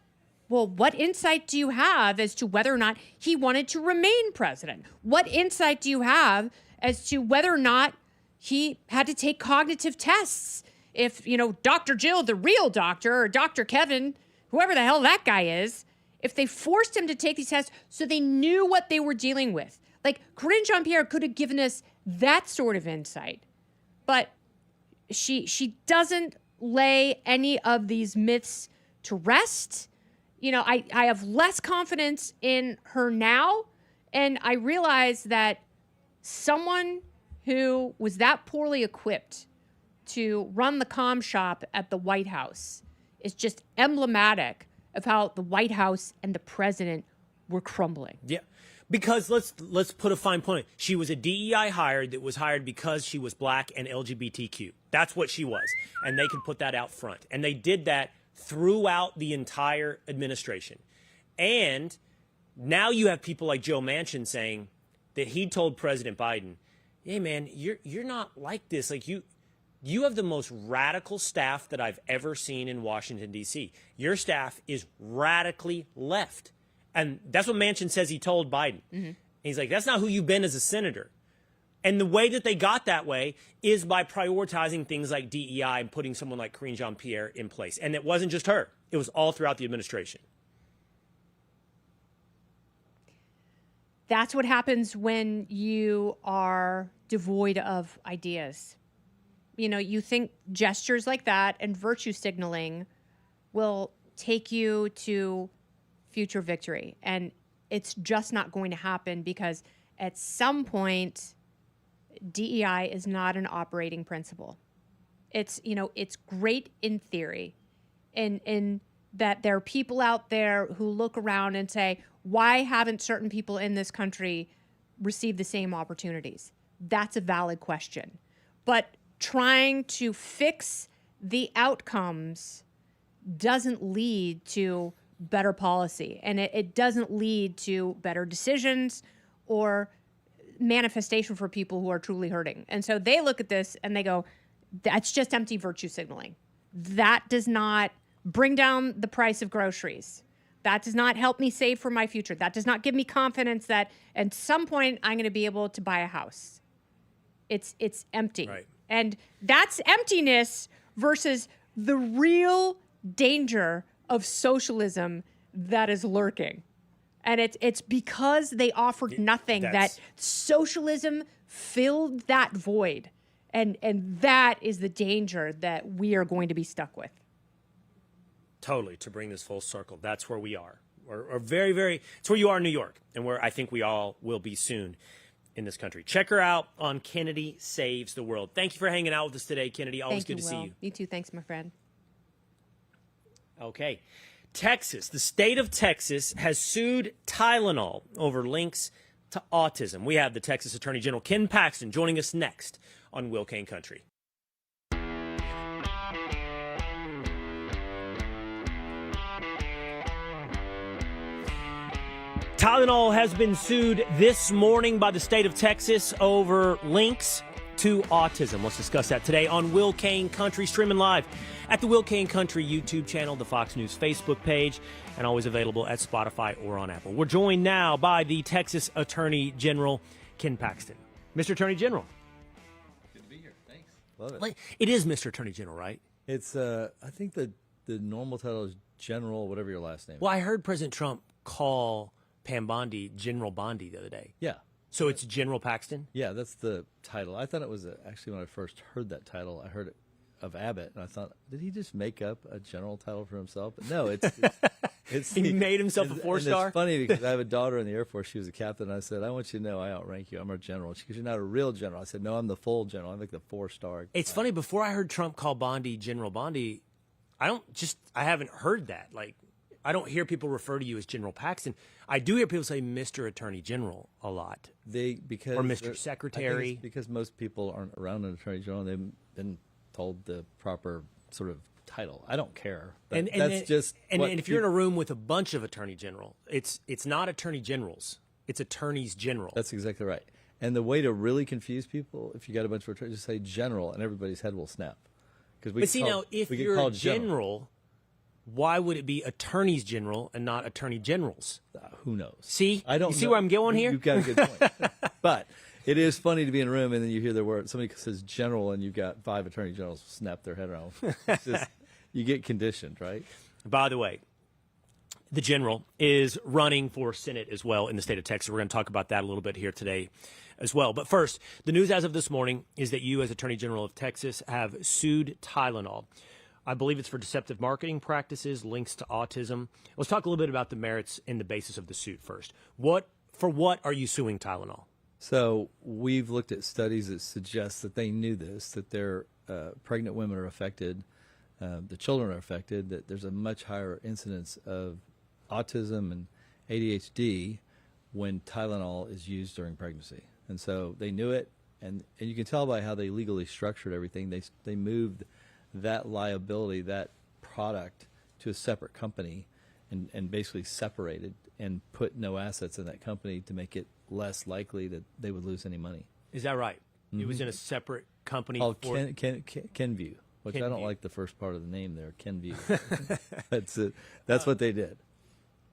Well, what insight do you have as to whether or not he wanted to remain president? What insight do you have as to whether or not he had to take cognitive tests? If, you know, Dr. Jill, the real doctor, or Dr. Kevin, whoever the hell that guy is, if they forced him to take these tests so they knew what they were dealing with. Like, Karine Jean-Pierre could have given us that sort of insight. But she doesn't lay any of these myths to rest. You know, I have less confidence in her now, and I realize that someone who was that poorly equipped to run the comm shop at the White House is just emblematic of how the White House and the president were crumbling. Yeah, because let's put a fine point. She was a DEI hire that was hired because she was black and LGBTQ. That's what she was, and they could put that out front. And they did that throughout the entire administration. And now you have people like Joe Manchin saying that he told President Biden, "Hey man, you're not like this. Like you have the most radical staff that I've ever seen in Washington, D.C. Your staff is radically left." And that's what Manchin says he told Biden. Mm-hmm. He's like, that's not who you've been as a senator. And the way that they got that way is by prioritizing things like DEI and putting someone like Karine Jean-Pierre in place. And it wasn't just her. It was all throughout the administration. That's what happens when you are devoid of ideas. You know, you think gestures like that and virtue signaling will take you to future victory. And it's just not going to happen because at some point, DEI is not an operating principle. It's, you know, it's great in theory, in that there are people out there who look around and say, why haven't certain people in this country received the same opportunities? That's a valid question. But trying to fix the outcomes doesn't lead to better policy, and it doesn't lead to better decisions or manifestation for people who are truly hurting. And so they look at this and they go, that's just empty virtue signaling. That does not bring down the price of groceries. That does not help me save for my future. That does not give me confidence that at some point I'm going to be able to buy a house. It's empty. Right. And that's emptiness versus the real danger of socialism that is lurking. And it's because they offered nothing that socialism filled that void. And that is the danger that we are going to be stuck with. Totally, to bring this full circle. That's where we are. Or very, very, it's where you are in New York, and where I think we all will be soon in this country. Check her out on Kennedy Saves the World. Thank you for hanging out with us today, Kennedy. Always good to see you. You too. Thanks, my friend. Okay. Texas, the state of Texas has sued Tylenol over links to autism. We have the Texas Attorney General Ken Paxton joining us next on Will Cain Country. Tylenol has been sued this morning by the state of Texas over links to autism. Let's discuss that today on Will Cain Country, streaming live at the Will Cain Country YouTube channel, the Fox News Facebook page, and always available at Spotify or on Apple. We're joined now by the Texas Attorney General, Ken Paxton. Mr. Attorney General. Good to be here. Thanks. Love it. It is Mr. Attorney General, right? It's, I think the normal title is General, whatever your last name is. Well, I heard President Trump call Pam Bondi General Bondi the other day. Yeah. So it's General Paxton? Yeah, that's the title. I thought it was actually when I first heard that title, I heard it of Abbott, and I thought, did he just make up a general title for himself? But no, it's He made himself a 4-star? It's funny because I have a daughter in the Air Force. She was a captain. And I said, I want you to know I outrank you. I'm a general. She goes, you're not a real general. I said, no, I'm the full general. I'm like the 4-star. It's funny, before I heard Trump call Bondi General Bondi, I haven't heard that. Like, I don't hear people refer to you as General Paxton. I do hear people say Mr. Attorney General a lot. Or Mr. Secretary. Because most people aren't around an Attorney General. They've been told the proper sort of title. I don't care. And if you're in a room with a bunch of Attorney General, it's not Attorney Generals. It's Attorneys General. That's exactly right. And the way to really confuse people, if you got a bunch of attorneys, just say general, and everybody's head will snap. If you're general, why would it be Attorneys General and not Attorney Generals? Who knows? See? I don't you see know. where I'm going here? You've got a good point. But it is funny to be in a room and then you hear the word, somebody says general, and you've got 5 attorney generals snap their head around. It's just, you get conditioned, right? By the way, the general is running for Senate as well in the state of Texas. We're going to talk about that a little bit here today as well. But first, the news as of this morning is that you, as Attorney General of Texas, have sued Tylenol. I believe it's for deceptive marketing practices, links to autism. Let's talk a little bit about the merits and the basis of the suit first. For what are you suing Tylenol? So we've looked at studies that suggest that they knew this, that their pregnant women are affected, the children are affected, that there's a much higher incidence of autism and ADHD when Tylenol is used during pregnancy. And so they knew it, and you can tell by how they legally structured everything. They moved that liability, that product, to a separate company and basically separated and put no assets in that company to make it less likely that they would lose any money. Is that right? Mm-hmm. It was in a separate company called Kenvue, which I don't like the first part of the name there, Kenvue. That's what they did.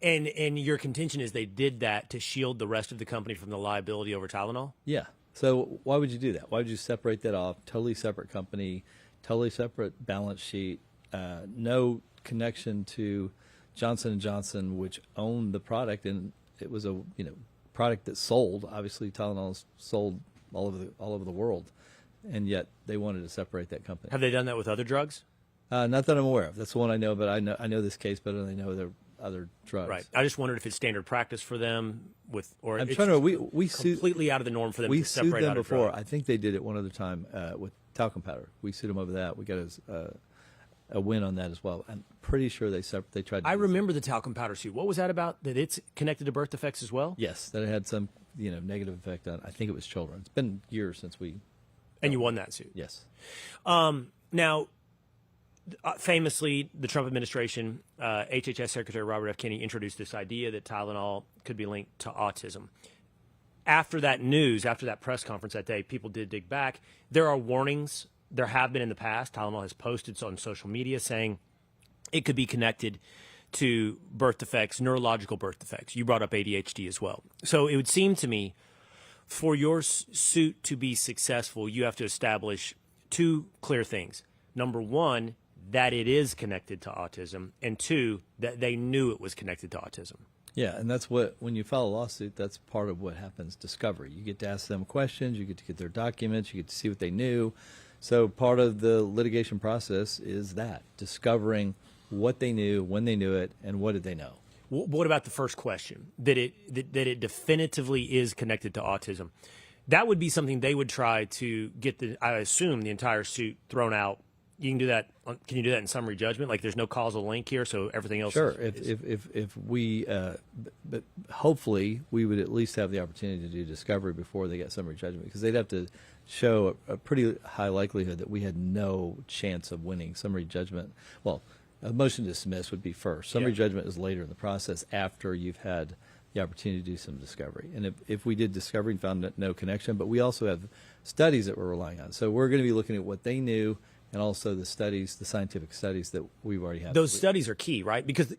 And your contention is they did that to shield the rest of the company from the liability over Tylenol? Yeah. So why would you do that? Why would you separate that off? Totally separate company, totally separate balance sheet, no connection to Johnson & Johnson, which owned the product, and it was a product that sold. Obviously, Tylenol's sold all over the world, and yet they wanted to separate that company. Have they done that with other drugs? Not that I'm aware of. That's the one I know, but I know this case better than I know their other drugs. Right. I just wondered if it's standard practice for them I'm trying to. We completely out of the norm for them to separate sued them out a before. drug. I think they did it one other time with talcum powder. We sued them over that. We got a win on that as well. I'm pretty sure they tried. I remember the talcum powder suit. What was that about? That it's connected to birth defects as well? Yes, that it had some negative effect on. I think it was children. It's been years since we. And you won that suit. Yes. Now, famously, the Trump administration, HHS Secretary Robert F. Kennedy introduced this idea that Tylenol could be linked to autism. After that news, after that press conference that day, people did dig back. There are warnings. There have been in the past. Tylenol has posted on social media saying it could be connected to birth defects, neurological birth defects. You brought up ADHD as well. So it would seem to me, for your suit to be successful, you have to establish 2 clear things. Number 1, that it is connected to autism, and 2, that they knew it was connected to autism. Yeah, and that's when you file a lawsuit, that's part of what happens, discovery. You get to ask them questions, you get to get their documents, you get to see what they knew. So part of the litigation process is that, discovering what they knew, when they knew it, and what did they know. What about the first question, that it definitively is connected to autism? That would be something they would try to get I assume, the entire suit thrown out. You can do that. Can you do that in summary judgment? Like there's no causal link here, so everything else. Sure. If we, but hopefully we would at least have the opportunity to do discovery before they get summary judgment, because they'd have to show a pretty high likelihood that we had no chance of winning summary judgment. Well, a motion to dismiss would be first. Summary judgment is later in the process after you've had the opportunity to do some discovery. And if we did discovery and found no connection, but we also have studies that we're relying on. So we're going to be looking at what they knew, and also the studies, the scientific studies that we've already had. Those studies are key, right? Because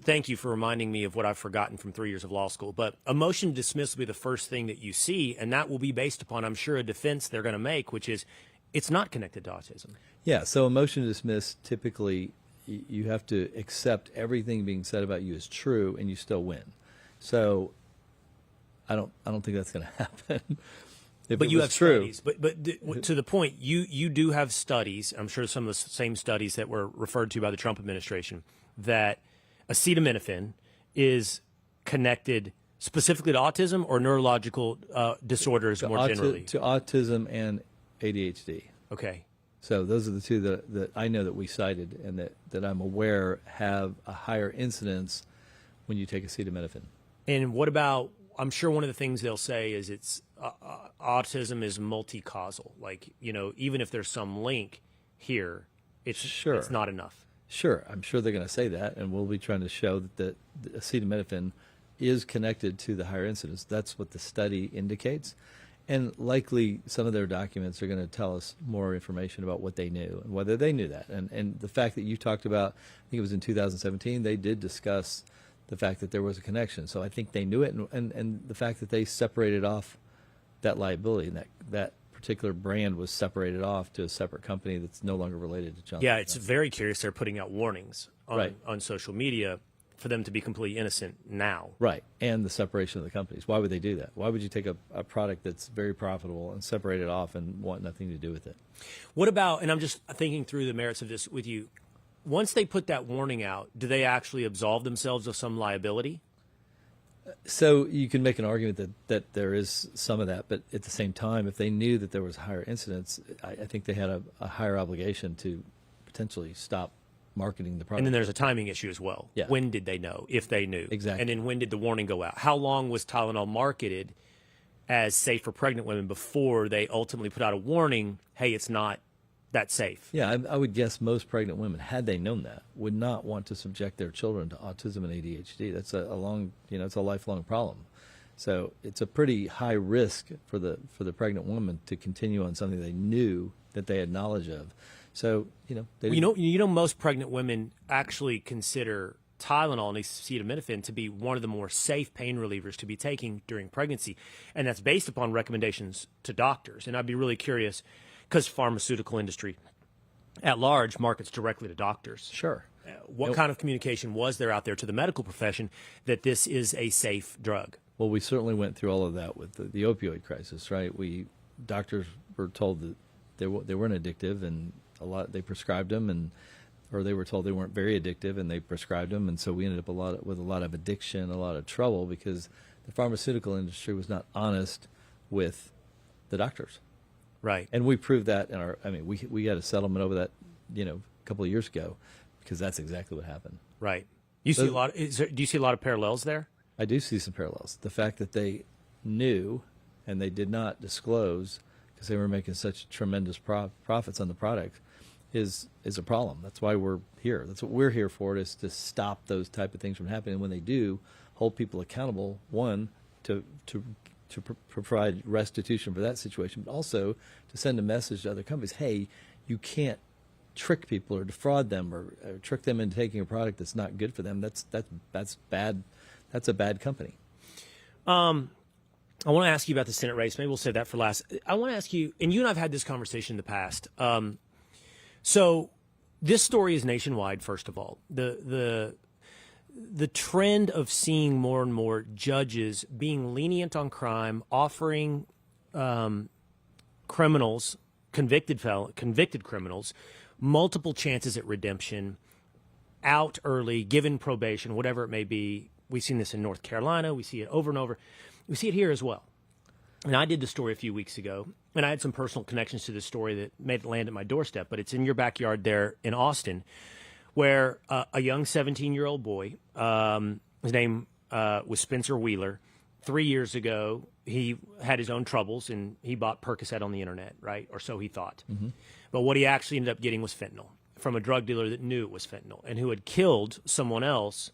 thank you for reminding me of what I've forgotten from 3 years of law school. But a motion to dismiss will be the first thing that you see, and that will be based upon, I'm sure, a defense they're going to make, which is it's not connected to autism. Yeah, so a motion to dismiss, typically you have to accept everything being said about you as true, and you still win. So I don't think that's going to happen. But you have true. studies. But to the point, you do have studies. I'm sure some of the same studies that were referred to by the Trump administration that acetaminophen is connected specifically to autism or neurological disorders more generally. To autism and ADHD. Okay. So those are the two that I know that we cited and that I'm aware have a higher incidence when you take acetaminophen. And what about? I'm sure one of the things they'll say is it's autism is multi-causal. Like, even if there's some link here, it's not enough. Sure, I'm sure they're going to say that, and we'll be trying to show that the acetaminophen is connected to the higher incidence. That's what the study indicates. And likely some of their documents are going to tell us more information about what they knew and whether they knew that. And the fact that you talked about, I think it was in 2017, they did discuss the fact that there was a connection. So I think they knew it, and the fact that they separated off that liability and that particular brand was separated off to a separate company that's no longer related to Johnson. Yeah, it's very curious. They're putting out warnings on social media for them to be completely innocent now. Right, and the separation of the companies. Why would they do that? Why would you take a product that's very profitable and separate it off and want nothing to do with it? What about, and I'm just thinking through the merits of this with you, once they put that warning out, do they actually absolve themselves of some liability? So you can make an argument that there is some of that, but at the same time, if they knew that there was higher incidence, I think they had a higher obligation to potentially stop marketing the product. And then there's a timing issue as well. Yeah. When did they know, if they knew? Exactly. And then when did the warning go out? How long was Tylenol marketed as safe for pregnant women before they ultimately put out a warning, hey, it's not that safe? Yeah, I would guess most pregnant women, had they known that, would not want to subject their children to autism and ADHD. That's a long, it's a lifelong problem. So it's a pretty high risk for the pregnant woman to continue on something they knew that they had knowledge of. So most pregnant women actually consider Tylenol and acetaminophen to be one of the more safe pain relievers to be taking during pregnancy, and that's based upon recommendations to doctors. And I'd be really curious, because pharmaceutical industry at large markets directly to doctors. Sure. What kind of communication was there out there to the medical profession that this is a safe drug? Well, we certainly went through all of that with the opioid crisis, right? Doctors were told that they weren't addictive, and they prescribed them, or they were told they weren't very addictive, and they prescribed them, and so we ended up with a lot of addiction, a lot of trouble, because the pharmaceutical industry was not honest with the doctors. Right. And we proved that we got a settlement over that, a couple of years ago, because that's exactly what happened. Right. Do you see a lot of parallels there? I do see some parallels. The fact that they knew and they did not disclose because they were making such tremendous profits on the product is a problem. That's why we're here. That's what we're here for, is to stop those type of things from happening. And when they do, hold people accountable, one, to provide restitution for that situation, but also to send a message to other companies, hey, you can't trick people or defraud them or trick them into taking a product that's not good for them. That's bad. That's a bad company. I want to ask you about the Senate race. Maybe we'll save that for last. I want to ask you, and you and I have had this conversation in the past. So this story is nationwide, first of all. The trend of seeing more and more judges being lenient on crime, offering criminals, convicted criminals, multiple chances at redemption, out early, given probation, whatever it may be. We've seen this in North Carolina. We see it over and over. We see it here as well. And I did the story a few weeks ago, and I had some personal connections to this story that made it land at my doorstep, but it's in your backyard there in Austin, where a young 17-year-old boy, his name was Spencer Wheeler. 3 years ago, he had his own troubles, and he bought Percocet on the internet, right? Or so he thought. Mm-hmm. But what he actually ended up getting was fentanyl from a drug dealer that knew it was fentanyl and who had killed someone else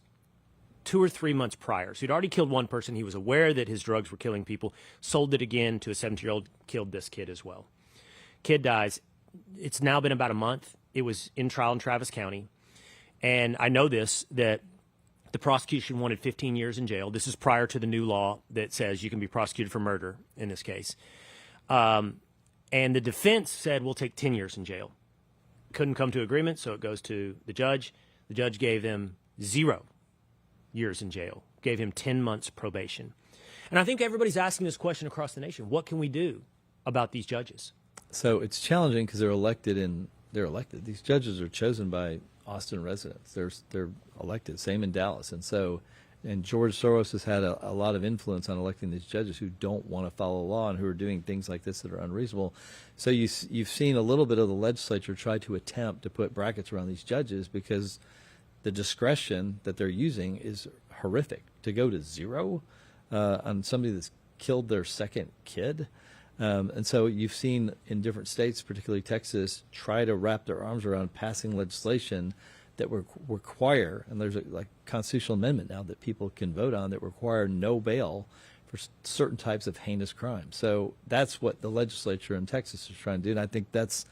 2 or 3 months prior. So he'd already killed one person. He was aware that his drugs were killing people, sold it again to a 17-year-old, killed this kid as well. Kid dies. It's now been about a month. It was in trial in Travis County. And I know that the prosecution wanted 15 years in jail. This is prior to the new law that says you can be prosecuted for murder in this case. And the defense said, we'll take 10 years in jail. Couldn't come to agreement, so it goes to the judge. The judge gave them 0 years in jail. gave him 10 months probation. And I think everybody's asking this question across the nation. What can we do about these judges? So it's challenging because they're elected. These judges are chosen by Austin residents. They're elected. Same in Dallas. And George Soros has had a lot of influence on electing these judges who don't want to follow the law and who are doing things like this that are unreasonable. So you've seen a little bit of the legislature try to attempt to put brackets around these judges because the discretion that they're using is horrific. To go to 0 on somebody that's killed their second kid. And so you've seen in different states, particularly Texas, try to wrap their arms around passing legislation that require, and there's a constitutional amendment now that people can vote on that require no bail for certain types of heinous crimes. So that's what the legislature in Texas is trying to do, and I think that's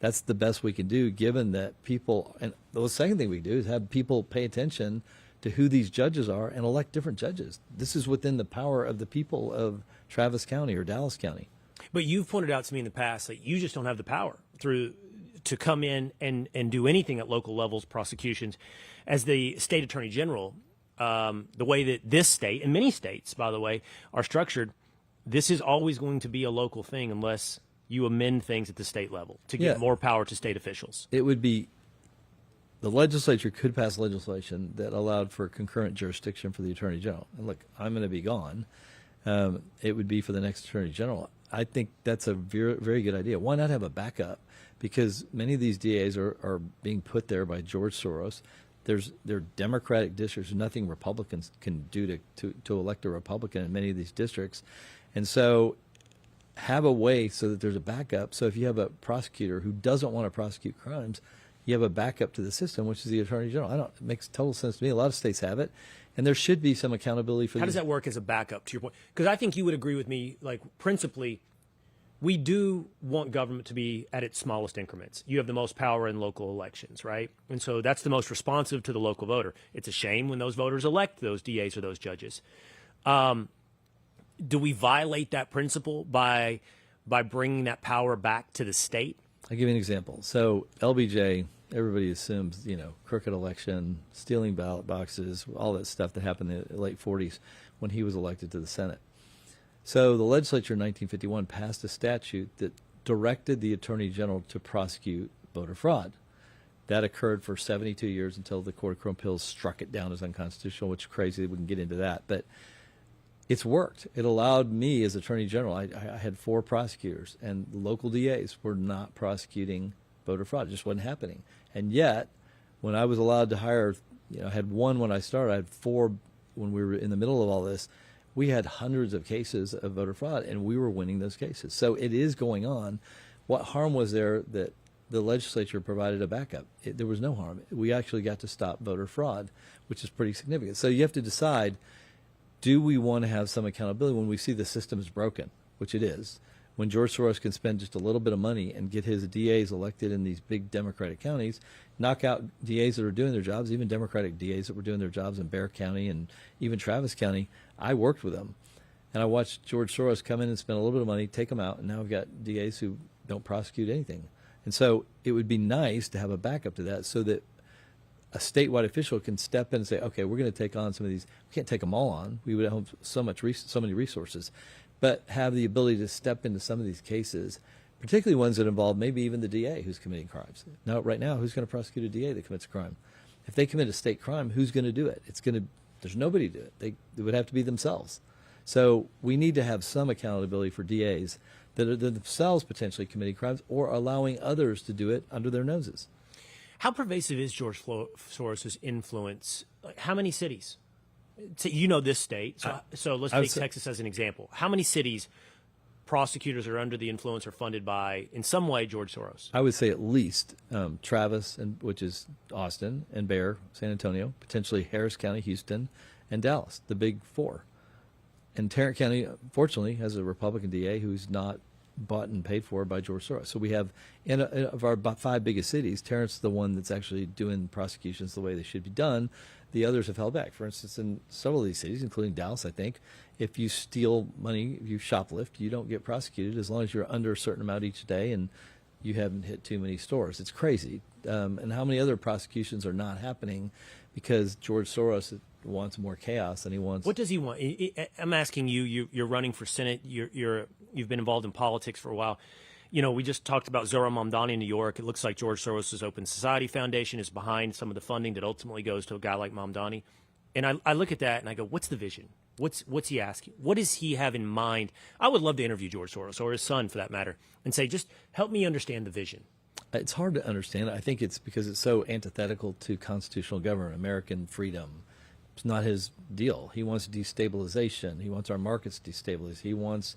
the best we can do, given that people. And the second thing we can do is have people pay attention to who these judges are and elect different judges. This is within the power of the people of Travis County or Dallas County. But you've pointed out to me in the past that you just don't have the power to come in and do anything at local levels, prosecutions. As the state attorney general, the way that this state, and many states, by the way, are structured, this is always going to be a local thing unless you amend things at the state level to give more power to state officials. It would be, the legislature could pass legislation that allowed for concurrent jurisdiction for the attorney general. And look, I'm going to be gone. It would be for the next attorney general. I think that's a very, very good idea. Why not have a backup? Because many of these DAs are being put there by George Soros. They're Democratic districts. Nothing Republicans can do to elect a Republican in many of these districts. And so have a way so that there's a backup. So if you have a prosecutor who doesn't want to prosecute crimes, you have a backup to the system, which is the attorney general. It makes total sense to me. A lot of states have it. And there should be some accountability for How does that work as a backup to your point? Because I think you would agree with me, principally, we do want government to be at its smallest increments. You have the most power in local elections, right? And so that's the most responsive to the local voter. It's a shame when those voters elect those DAs or those judges. Do we violate that principle by bringing that power back to the state? I'll give you an example. So LBJ, everybody assumes, crooked election, stealing ballot boxes, all that stuff that happened in the late 40s when he was elected to the Senate. So the legislature in 1951 passed a statute that directed the attorney general to prosecute voter fraud. That occurred for 72 years until the Court of Criminal Appeals struck it down as unconstitutional, which is crazy. We can get into that. But it's worked. It allowed me as attorney general. I had 4 prosecutors, and the local DAs were not prosecuting voter fraud. It just wasn't happening. And yet, when I was allowed to hire, I had 1 when I started. I had 4 when we were in the middle of all this. We had hundreds of cases of voter fraud, and we were winning those cases. So it is going on. What harm was there that the legislature provided a backup? There was no harm. We actually got to stop voter fraud, which is pretty significant. So you have to decide, do we want to have some accountability when we see the system is broken, which it is? When George Soros can spend just a little bit of money and get his DAs elected in these big Democratic counties, knock out DAs that are doing their jobs, even Democratic DAs that were doing their jobs in Bexar County and even Travis County. I worked with them, and I watched George Soros come in and spend a little bit of money, take them out, and now we've got DAs who don't prosecute anything. And so it would be nice to have a backup to that so that a statewide official can step in and say, okay, we're going to take on some of these. We can't take them all on. We would have so many resources. But have the ability to step into some of these cases, particularly ones that involve maybe even the DA who's committing crimes. Now, right now, who's going to prosecute a DA that commits a crime? If they commit a state crime, who's going to do it? There's nobody to do it. It would have to be themselves. So we need to have some accountability for DAs that are themselves potentially committing crimes or allowing others to do it under their noses. How pervasive is George Soros' influence? How many cities? So you know this state, so let's take Texas as an example. How many cities prosecutors are under the influence or funded by, in some way, George Soros? I would say at least Travis, which is Austin, and Bexar, San Antonio, potentially Harris County, Houston, and Dallas, the big 4. And Tarrant County, fortunately, has a Republican DA who's not bought and paid for by George Soros. So we have, of our 5 biggest cities, Tarrant's the one that's actually doing prosecutions the way they should be done. The others have held back. For instance, in several of these cities, including Dallas, I think, if you steal money, if you shoplift, you don't get prosecuted as long as you're under a certain amount each day and you haven't hit too many stores. It's crazy. And how many other prosecutions are not happening because George Soros wants more chaos and he wants. What does he want? I'm asking you. You're running for Senate. You've been involved in politics for a while. You know, we just talked about Zohran Mamdani in New York. It looks like George Soros' Open Society Foundation is behind some of the funding that ultimately goes to a guy like Mamdani. And I look at that and I go, what's the vision? What's he asking? What does he have in mind? I would love to interview George Soros, or his son for that matter, and say, just help me understand the vision. It's hard to understand. I think it's because it's so antithetical to constitutional government, American freedom. It's not his deal. He wants destabilization. He wants our markets destabilized. He wants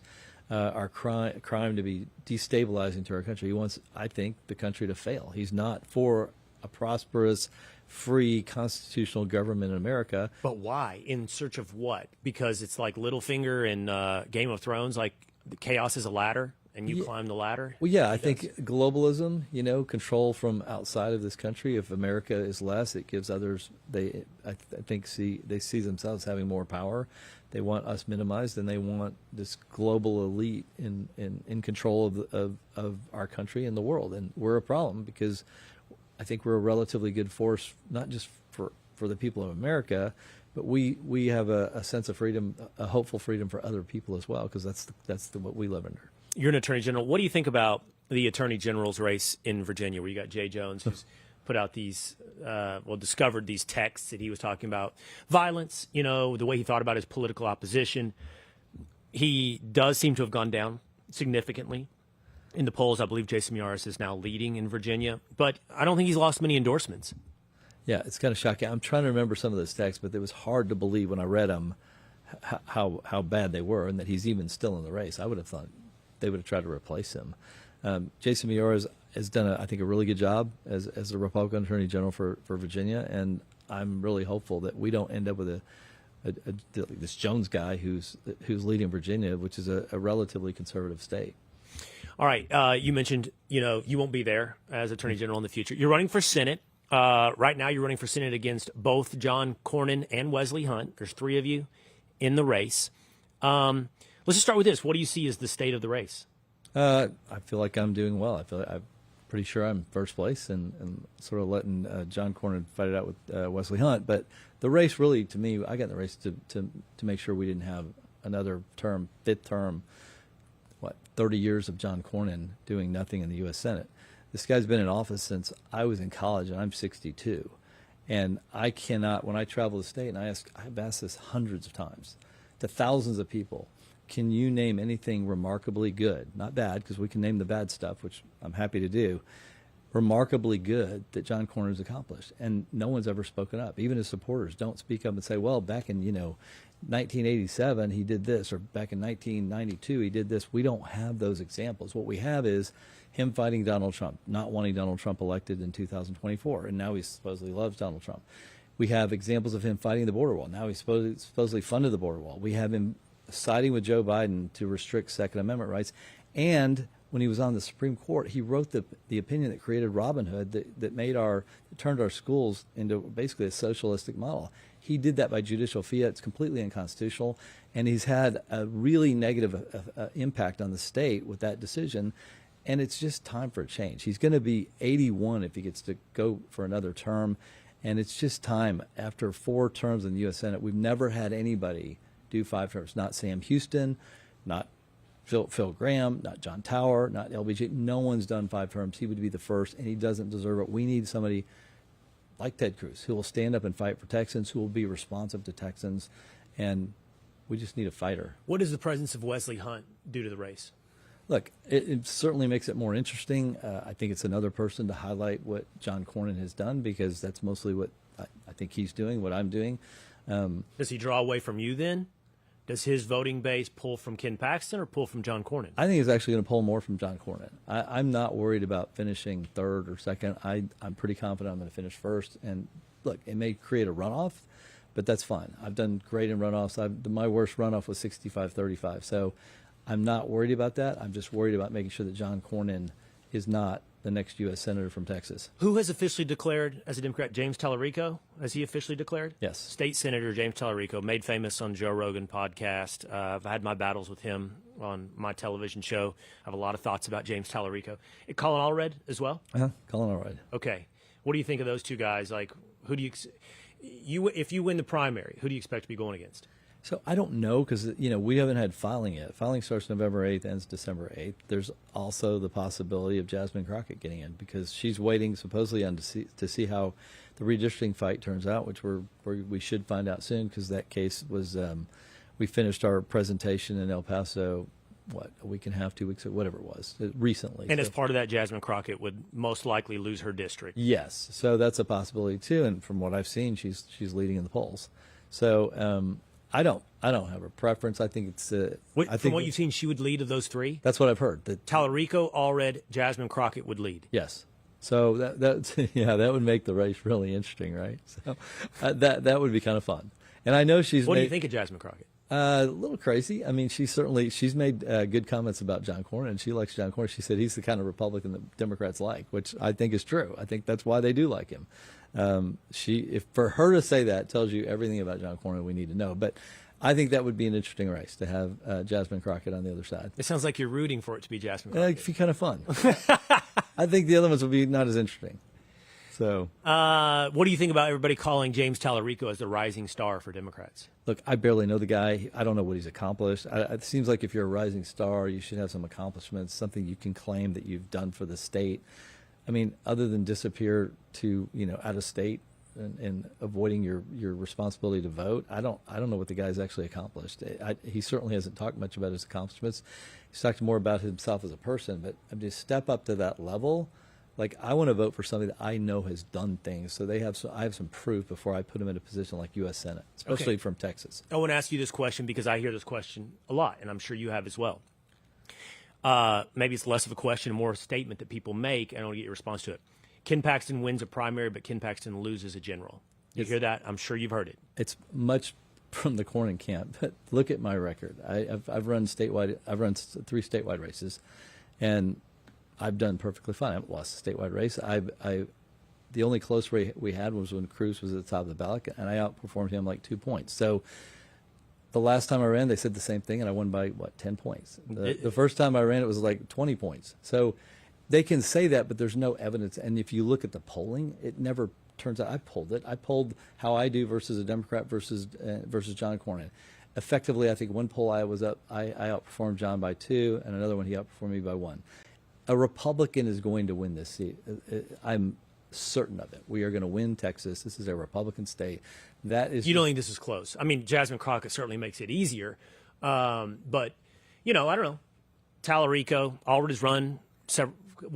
our crime to be destabilizing to our country. He wants, I think, the country to fail. He's not for a prosperous, free, constitutional government in America. But why? In search of what? Because it's like Littlefinger in Game of Thrones, like the chaos is a ladder, and you climb the ladder? Well, yeah, I think globalism, control from outside of this country. If America is less, it gives others, I think they see themselves having more power. They want us minimized, and they want this global elite in control of our country and the world. And we're a problem because I think we're a relatively good force, not just for the people of America, but we have a sense of freedom, a hopeful freedom for other people as well, because that's what we live under. You're an attorney general. What do you think about the attorney general's race in Virginia, where you got Jay Jones, who's put out these, discovered these texts that he was talking about violence, the way he thought about his political opposition. He does seem to have gone down significantly in the polls. I believe Jason Miyares is now leading in Virginia, but I don't think he's lost many endorsements. Yeah, it's kind of shocking. I'm trying to remember some of those texts, but it was hard to believe when I read them how bad they were, and that he's even still in the race. I would have thought they would have tried to replace him. Jason Miyares has done, I think, a really good job as the Republican Attorney General for Virginia, and I'm really hopeful that we don't end up with this Jones guy who's leading Virginia, which is a relatively conservative state. All right, you mentioned you won't be there as Attorney General in the future. You're running for Senate. Right now, you're running for Senate against both John Cornyn and Wesley Hunt. There's three of you in the race. Let's just start with this. What do you see as the state of the race? I feel like I'm doing well. I'm pretty sure I'm first place, and sort of letting John Cornyn fight it out with Wesley Hunt. But the race, really, to me, I got in the race to make sure we didn't have another term, fifth term, 30 years of John Cornyn doing nothing in the U.S. Senate. This guy's been in office since I was in college, and I'm 62. And I cannot, when I travel the state, and I've asked this hundreds of times to thousands of people, can you name anything remarkably good, not bad, because we can name the bad stuff, which I'm happy to do, remarkably good that John Cornyn's accomplished? And no one's ever spoken up. Even his supporters don't speak up and say, well, back in 1987 he did this, or back in 1992 he did this. We don't have those examples. What we have is him fighting Donald Trump, not wanting Donald Trump elected in 2024, and now he supposedly loves Donald Trump. We have examples of him fighting the border wall. Now he's supposedly funded the border wall. We have him siding with Joe Biden to restrict Second Amendment rights. And when he was on the Supreme Court, he wrote the opinion that created Robin Hood, that turned our schools into basically a socialistic model. He did that by judicial fiat. It's completely unconstitutional. And he's had a really negative impact on the state with that decision. And it's just time for a change. He's going to be 81 if he gets to go for another term. And it's just time. After 4 terms in the U.S. Senate, we've never had anybody do 5 terms. Not Sam Houston, not Phil Graham, not John Tower, not LBJ. No one's done 5 terms. He would be the first, and he doesn't deserve it. We need somebody like Ted Cruz who will stand up and fight for Texans, who will be responsive to Texans, and we just need a fighter. What does the presence of Wesley Hunt do to the race? Look, it certainly makes it more interesting. I think it's another person to highlight what John Cornyn has done, because that's mostly what I think he's doing, what I'm doing. Does he draw away from you then? Does his voting base pull from Ken Paxton or pull from John Cornyn? I think he's actually going to pull more from John Cornyn. I'm not worried about finishing third or second. I'm pretty confident I'm going to finish first. And look, it may create a runoff, but that's fine. I've done great in runoffs. My worst runoff was 65-35. So I'm not worried about that. I'm just worried about making sure that John Cornyn is not the next U.S. Senator from Texas. Who has officially declared as a Democrat? James Tallarico? Has he officially declared? Yes. State Senator James Tallarico, made famous on Joe Rogan podcast. I've had my battles with him on my television show. I have a lot of thoughts about James Tallarico. Colin Allred as well? Colin Allred. Okay. What do you think of those two guys? Like, who do you If you win the primary, who do you expect to be going against? So I don't know because we haven't had filing yet. Filing starts November 8th, ends December 8th. There's also the possibility of Jasmine Crockett getting in because she's waiting supposedly to see how the redistricting fight turns out, which we should find out soon because that case was we finished our presentation in El Paso. A week and a half, 2 weeks, whatever it was, recently. And as part of that, Jasmine Crockett would most likely lose her district. Yes, so that's a possibility too. And from what I've seen, she's leading in the polls. So I don't have a preference. I think it's. From what you've seen, she would lead of those three. That's what I've heard. That Tallarico, Allred, Jasmine Crockett would lead. Yes. So that would make the race really interesting, right? So that would be kind of fun. And I know she's. What do you think of Jasmine Crockett? A little crazy. I mean, she's made good comments about John Cornyn, and she likes John Cornyn. She said he's the kind of Republican that Democrats like, which I think is true. I think that's why they do like him. If for her to say that tells you everything about John Cornyn we need to know. But I think that would be an interesting race to have Jasmine Crockett on the other side. It sounds like you're rooting for it to be Jasmine Crockett. It'd be kind of fun. I think the other ones would be not as interesting. So, what do you think about everybody calling James Tallarico as the rising star for Democrats? Look, I barely know the guy. I don't know what he's accomplished. It seems like if you're a rising star, you should have some accomplishments, something you can claim that you've done for the state. I mean, other than disappear to out of state and avoiding your responsibility to vote, I don't know what the guy's actually accomplished. He certainly hasn't talked much about his accomplishments. He's talked more about himself as a person. But to step up to that level. Like, I want to vote for somebody that I know has done things, so I have some proof before I put him in a position like U.S. Senate, especially from Texas. I want to ask you this question because I hear this question a lot, and I'm sure you have as well. Maybe it's less of a question, more a statement that people make, and I want to get your response to it. Ken Paxton wins a primary, but Ken Paxton loses a general. You hear that? I'm sure you've heard it. It's much from the Cornyn camp, but look at my record. I've run 3 statewide races, and I've done perfectly fine. I haven't lost a statewide race. The only close race we had was when Cruz was at the top of the ballot, and I outperformed him like 2 points. So the last time I ran, they said the same thing, and I won by, 10 points. The first time I ran, it was like 20 points. So they can say that, but there's no evidence. And if you look at the polling, it never turns out. I pulled it. I pulled how I do versus a Democrat versus John Cornyn. Effectively, I think one poll I outperformed John by 2, and another one he outperformed me by 1. A Republican is going to win this seat. I'm certain of it. We are going to win Texas. This is a Republican state. You don't think this is close? I mean, Jasmine Crockett certainly makes it easier, but I don't know. Tallarico, Allred has run several.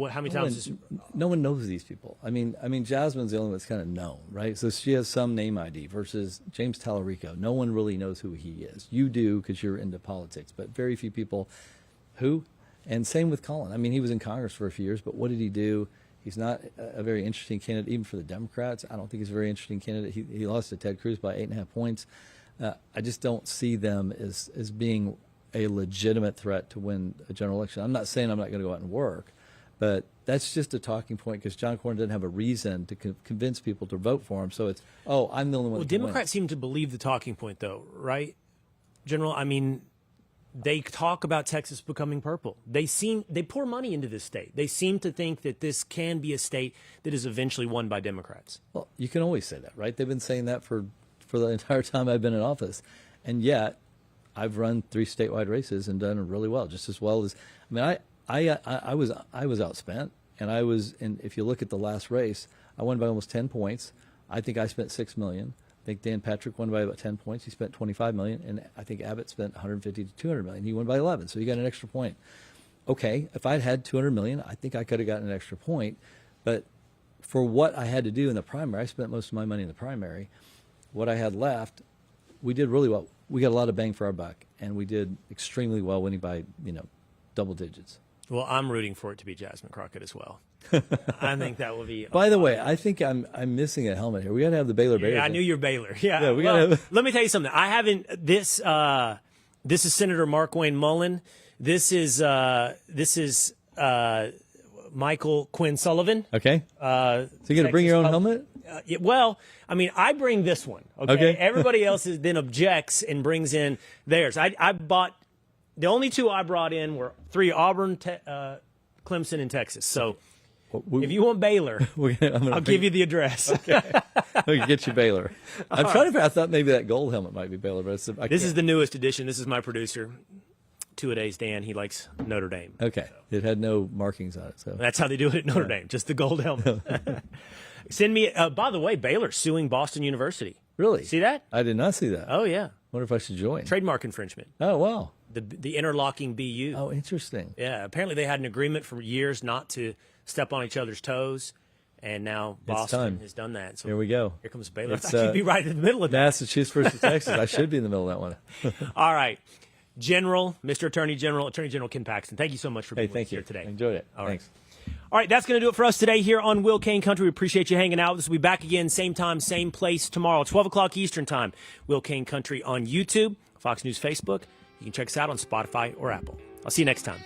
How many times? No one knows these people. I mean, Jasmine's the only one that's kind of known, right? So she has some name ID versus James Tallarico. No one really knows who he is. You do because you're into politics, but very few people. Who? And same with Colin. I mean, he was in Congress for a few years, but what did he do? He's not a very interesting candidate, even for the Democrats. I don't think he's a very interesting candidate. He lost to Ted Cruz by 8.5 points. I just don't see them as being a legitimate threat to win a general election. I'm not saying I'm not going to go out and work, but that's just a talking point because John Cornyn didn't have a reason to convince people to vote for him. So it's, I'm the only one. Well, Democrats seem to believe the talking point, though, right, General? I mean, they talk about Texas becoming purple. They pour money into this state. They seem to think that this can be a state that is eventually won by Democrats. Well, you can always say that, right? They've been saying that for the entire time I've been in office. And yet, I've run 3 statewide races and done really well, just as well as, I was outspent, and if you look at the last race, I won by almost 10 points. I think I spent $6 million. I think Dan Patrick won by about 10 points. He spent $25 million, and I think Abbott spent $150 to $200 million. He won by 11, so he got an extra point. Okay, if I'd had $200 million, I think I could have gotten an extra point. But for what I had to do in the primary, I spent most of my money in the primary. What I had left, we did really well. We got a lot of bang for our buck, and we did extremely well, winning by double digits. Well, I'm rooting for it to be Jasmine Crockett as well. I think that will be. By the way, I think I'm missing a helmet here. We got to have the Baylor Bears. Yeah, I knew you're Baylor. Yeah, we got to. Let me tell you something. I haven't. This is Senator Mark Wayne Mullen. This is Michael Quinn Sullivan. Okay. So you got to bring your own helmet? Well, I mean, I bring this one. Okay. Everybody else then objects and brings in theirs. I bought. The only 2 I brought in were 3: Auburn, Clemson, and Texas. So If you want Baylor, I'll give you the address. We can get you Baylor. I'm trying to figure. I thought maybe that gold helmet might be Baylor, but this is the newest edition. This is my producer, Two-A-Days Dan. He likes Notre Dame. Okay, it had no markings on it, so That's how they do it at Notre Dame, just the gold helmet. Send me. By the way, Baylor suing Boston University. Really? See that? I did not see that. Oh yeah. Wonder if I should join. Trademark infringement. Oh wow. The interlocking BU. Oh, interesting. Yeah. Apparently they had an agreement for years not to step on each other's toes, and now Boston has done that. So here we go. Here comes Baylor. It's, I thought you'd be right in the middle of that. Massachusetts versus Texas. I should be in the middle of that one. All right. General, Mr. Attorney General Ken Paxton, thank you so much for being with us here today. I enjoyed it. All right. Thanks. All right, that's going to do it for us today here on Will Cain Country. We appreciate you hanging out with us. We'll be back again, same time, same place tomorrow, 12 o'clock Eastern Time. Will Cain Country on YouTube, Fox News Facebook. You can check us out on Spotify or Apple. I'll see you next time.